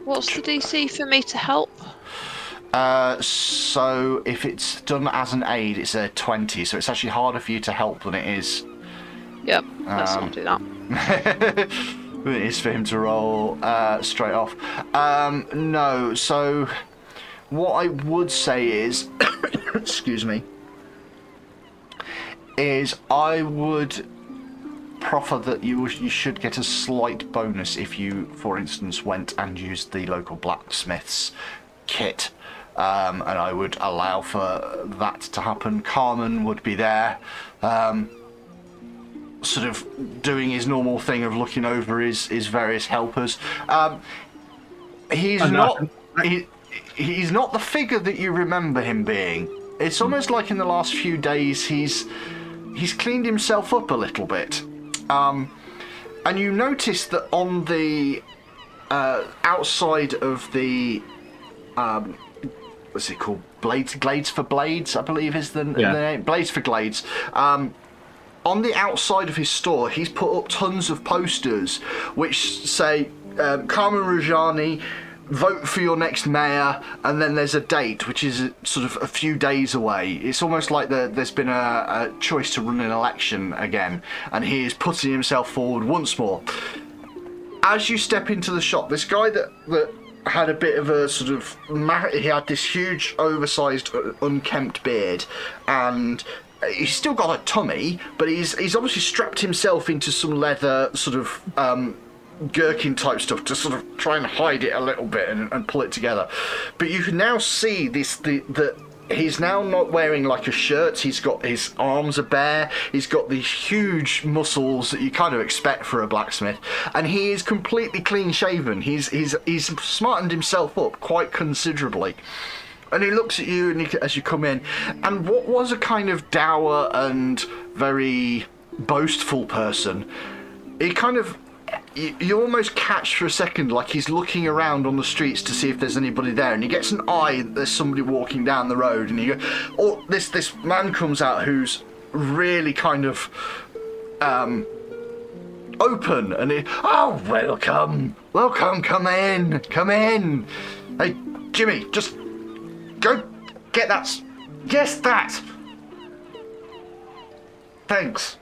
What's the DC for me to help? So if it's done as an aid, it's a 20, so it's actually harder for you to help than it is. Yep, let's not do that. It is for him to roll straight off. No, so what I would say is, excuse me, is I would proffer that you should get a slight bonus if you, for instance, went and used the local blacksmith's kit, and I would allow for that to happen. Carmen would be there, sort of doing his normal thing of looking over his various helpers. He's not the figure that you remember him being. It's almost like in the last few days he's cleaned himself up a little bit. And you notice that on the outside of the what's it called? Glades for Blades, I believe is the name. Blades for Glades. On the outside of his store, he's put up tons of posters which say Carmen Rajani, vote for your next mayor, and then there's a date which is sort of a few days away. It's almost like there's been a choice to run an election again, and he is putting himself forward once more. As you step into the shop, this guy that had a bit of a sort of... He had this huge, oversized, unkempt beard, and he's still got a tummy, but he's obviously strapped himself into some leather sort of... gherkin type stuff to sort of try and hide it a little bit and pull it together. But you can now see that he's now not wearing like a shirt. He's got his arms are bare. He's got these huge muscles that you kind of expect for a blacksmith, and he is completely clean shaven. He's smartened himself up quite considerably. And he looks at you as you come in, and what was a kind of dour and very boastful person, he kind of... You almost catch for a second like he's looking around on the streets to see if there's anybody there, and he gets an eye that there's somebody walking down the road, and this man comes out who's really kind of open, and oh, welcome, come in. Hey, Jimmy, just go get that. Yes, that. Thanks.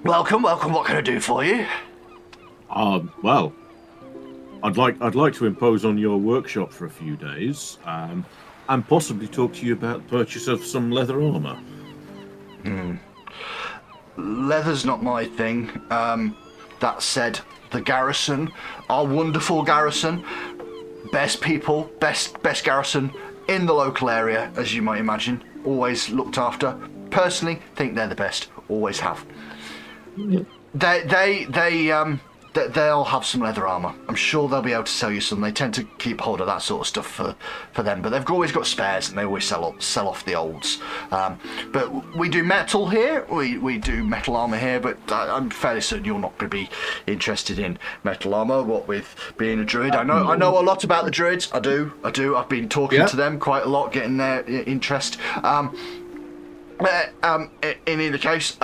Welcome. What can I do for you? Well, I'd like to impose on your workshop for a few days, and possibly talk to you about the purchase of some leather armor. Leather's not my thing. That said, the garrison, our wonderful garrison, best people, best garrison in the local area, as you might imagine, always looked after. Personally, think they're the best. Always have. They'll have some leather armor. I'm sure they'll be able to sell you some. They tend to keep hold of that sort of stuff for them, but they've always got spares and they always sell off the olds. But we do metal here. We do metal armor here, but I'm fairly certain you're not going to be interested in metal armor. What with being a druid, I know a lot about the druids. I do. I've been talking to them quite a lot, getting their interest. In either case,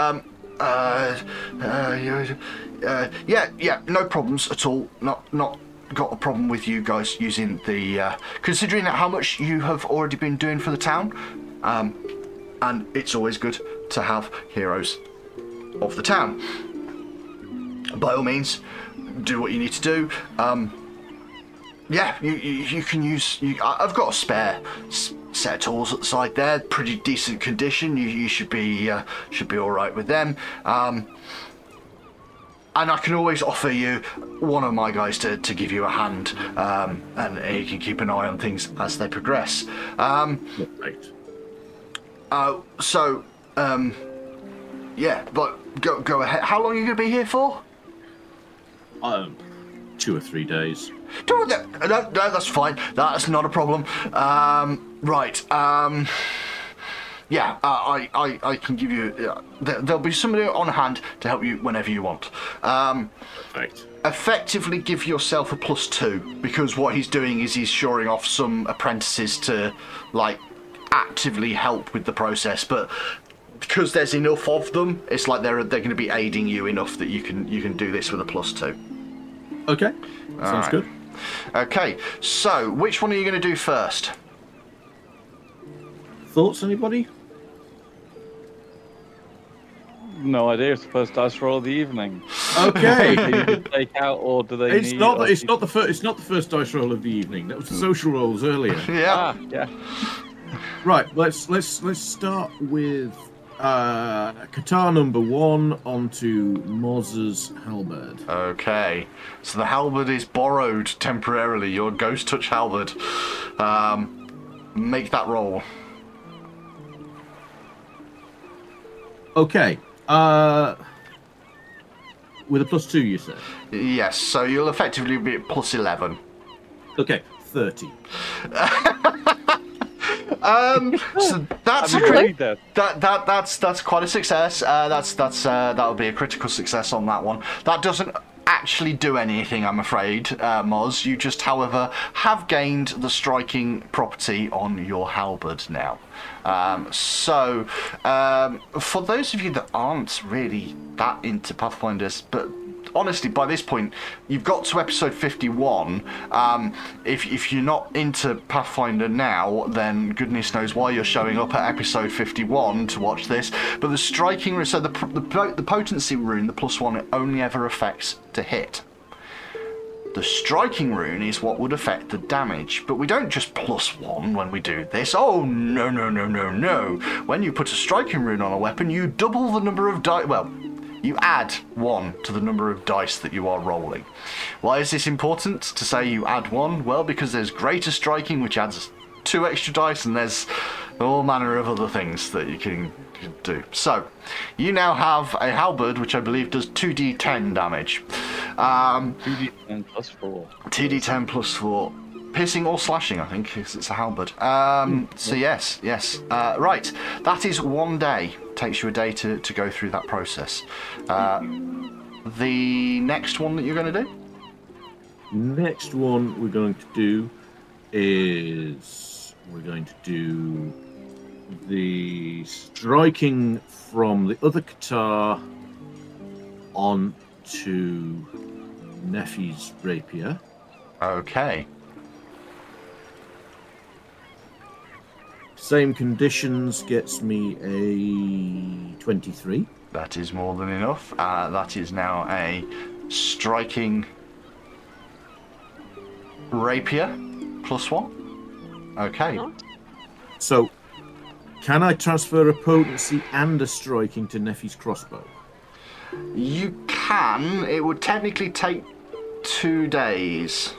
yeah, no problems at all. Not got a problem with you guys using the. Considering how much you have already been doing for the town, and it's always good to have heroes of the town. By all means, do what you need to do. Yeah, you can use. I've got a spare set of tools at the side there, pretty decent condition. You should be all right with them. And I can always offer you one of my guys to give you a hand, and you can keep an eye on things as they progress. Right. Yeah, but go ahead. How long are you going to be here for? 2 or 3 days. No, that's fine. That's not a problem. Right. Yeah, I can give you. There'll be somebody on hand to help you whenever you want. Right. Effectively, give yourself a +2 because what he's doing is he's shoring off some apprentices to actively help with the process, but because there's enough of them, it's like they're going to be aiding you enough that you can do this with a +2. Okay, sounds good. Okay, so which one are you going to do first? Thoughts, anybody? No idea. It's the first dice roll of the evening. Okay. Do they need to take out, or do they? It's not the first dice roll of the evening. That was the social rolls earlier. Yeah. Yeah. Right. Let's start with Qatar number 1 onto Moz's halberd. Okay, so the halberd is borrowed temporarily. Your ghost touch halberd. Make that roll. Okay. With a +2, you said? Yes, so you'll effectively be at +11. Okay, 30. So that's that's quite a success. That would be a critical success on that one. That doesn't actually do anything, I'm afraid, Moz. You just, however, have gained the striking property on your halberd now. So for those of you that aren't really that into Pathfinders, but honestly, by this point, you've got to episode 51. If you're not into Pathfinder now, then goodness knows why you're showing up at episode 51 to watch this. But the striking rune, so the potency rune, the +1, it only ever affects to hit. The striking rune is what would affect the damage, but we don't just +1 when we do this. Oh, no. When you put a striking rune on a weapon, you double the number of dice. Well, you add 1 to the number of dice that you are rolling. Why is this important to say you add 1? Well, because there's greater striking, which adds 2 extra dice, and there's all manner of other things that you can do. So, you now have a halberd, which I believe does 2d10 damage. 2d10 plus 4. 2d10 plus 4. Piercing or slashing, I think, because it's a halberd. So yes. Right, that is 1 day. Takes you a day to go through that process. The next one that you're going to do? Next one we're going to do is the striking from the other Qatar on to Neffy's rapier. Okay. Same conditions gets me a 23. That is more than enough. That is now a striking rapier +1. Okay. Nice. So, can I transfer a potency and a striking to Neffy's crossbow? You can. It would technically take 2 days.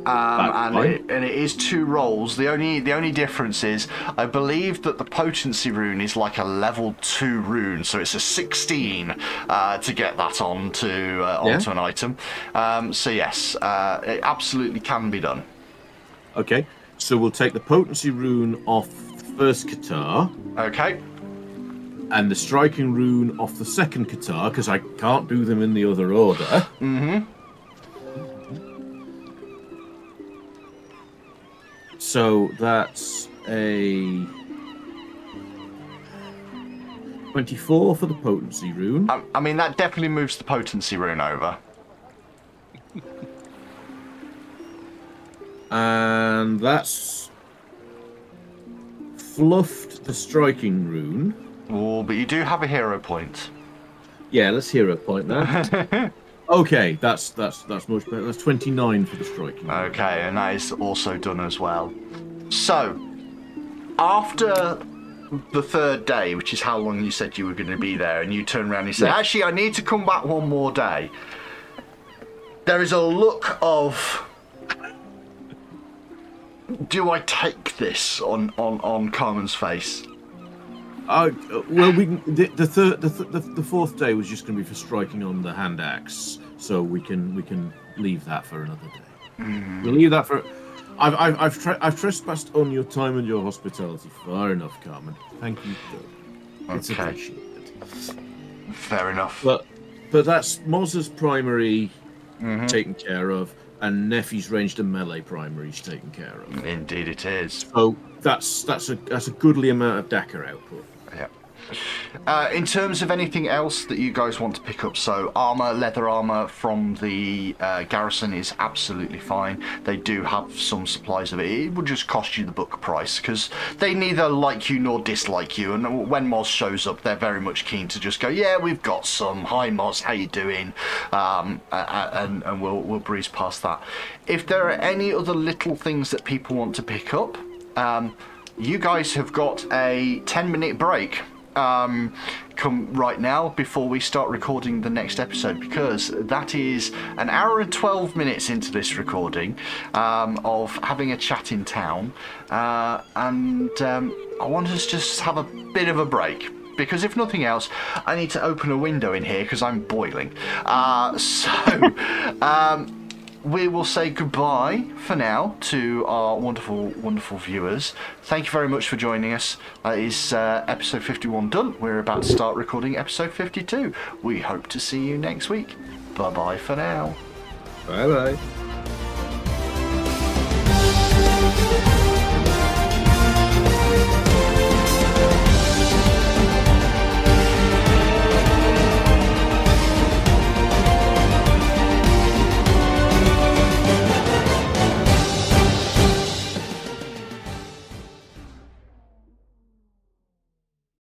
And it is 2 rolls. The only difference is, I believe that the potency rune is like a level 2 rune, so it's a 16 to get that onto an item. So yes, it absolutely can be done. Okay, so we'll take the potency rune off the first Qatar. Okay. And the striking rune off the second Qatar, because I can't do them in the other order. Mm-hmm. So that's a 24 for the potency rune. I mean, that definitely moves the potency rune over. And that's fluffed the striking rune. Oh, but you do have a hero point. Yeah, let's hero point that. Okay, that's much better. That's 29 for the striking. Okay, and that is also done as well. So, after the 3rd day, which is how long you said you were going to be there, and you turn around and you say, actually, I need to come back one more day, there is a look of, do I take this on Carmen's face? Well, the 4th day was just going to be for striking on the hand axe, so we can leave that for another day. We'll leave that for. I've trespassed on your time and your hospitality far enough, Carmen. Thank you. It's appreciated. Fair enough. But that's Moz's primary taken care of, and Neffy's ranged and melee primaries taken care of. Indeed, it is. So that's a goodly amount of Dakar output. Yeah. In terms of anything else that you guys want to pick up, so armor, leather armor from the garrison is absolutely fine. They do have some supplies of it. It would just cost you the book price because they neither like you nor dislike you. And when Moz shows up, they're very much keen to just go, yeah, we've got some. Hi, Moz, how you doing? And we'll breeze past that. If there are any other little things that people want to pick up, you guys have got a 10-minute break come right now before we start recording the next episode, because that is an hour and 12 minutes into this recording of having a chat in town, and I want us to just have a bit of a break. Because if nothing else, I need to open a window in here because I'm boiling. We will say goodbye for now to our wonderful, wonderful viewers. Thank you very much for joining us. That is episode 51 done. We're about to start recording episode 52. We hope to see you next week. Bye-bye for now. Bye-bye.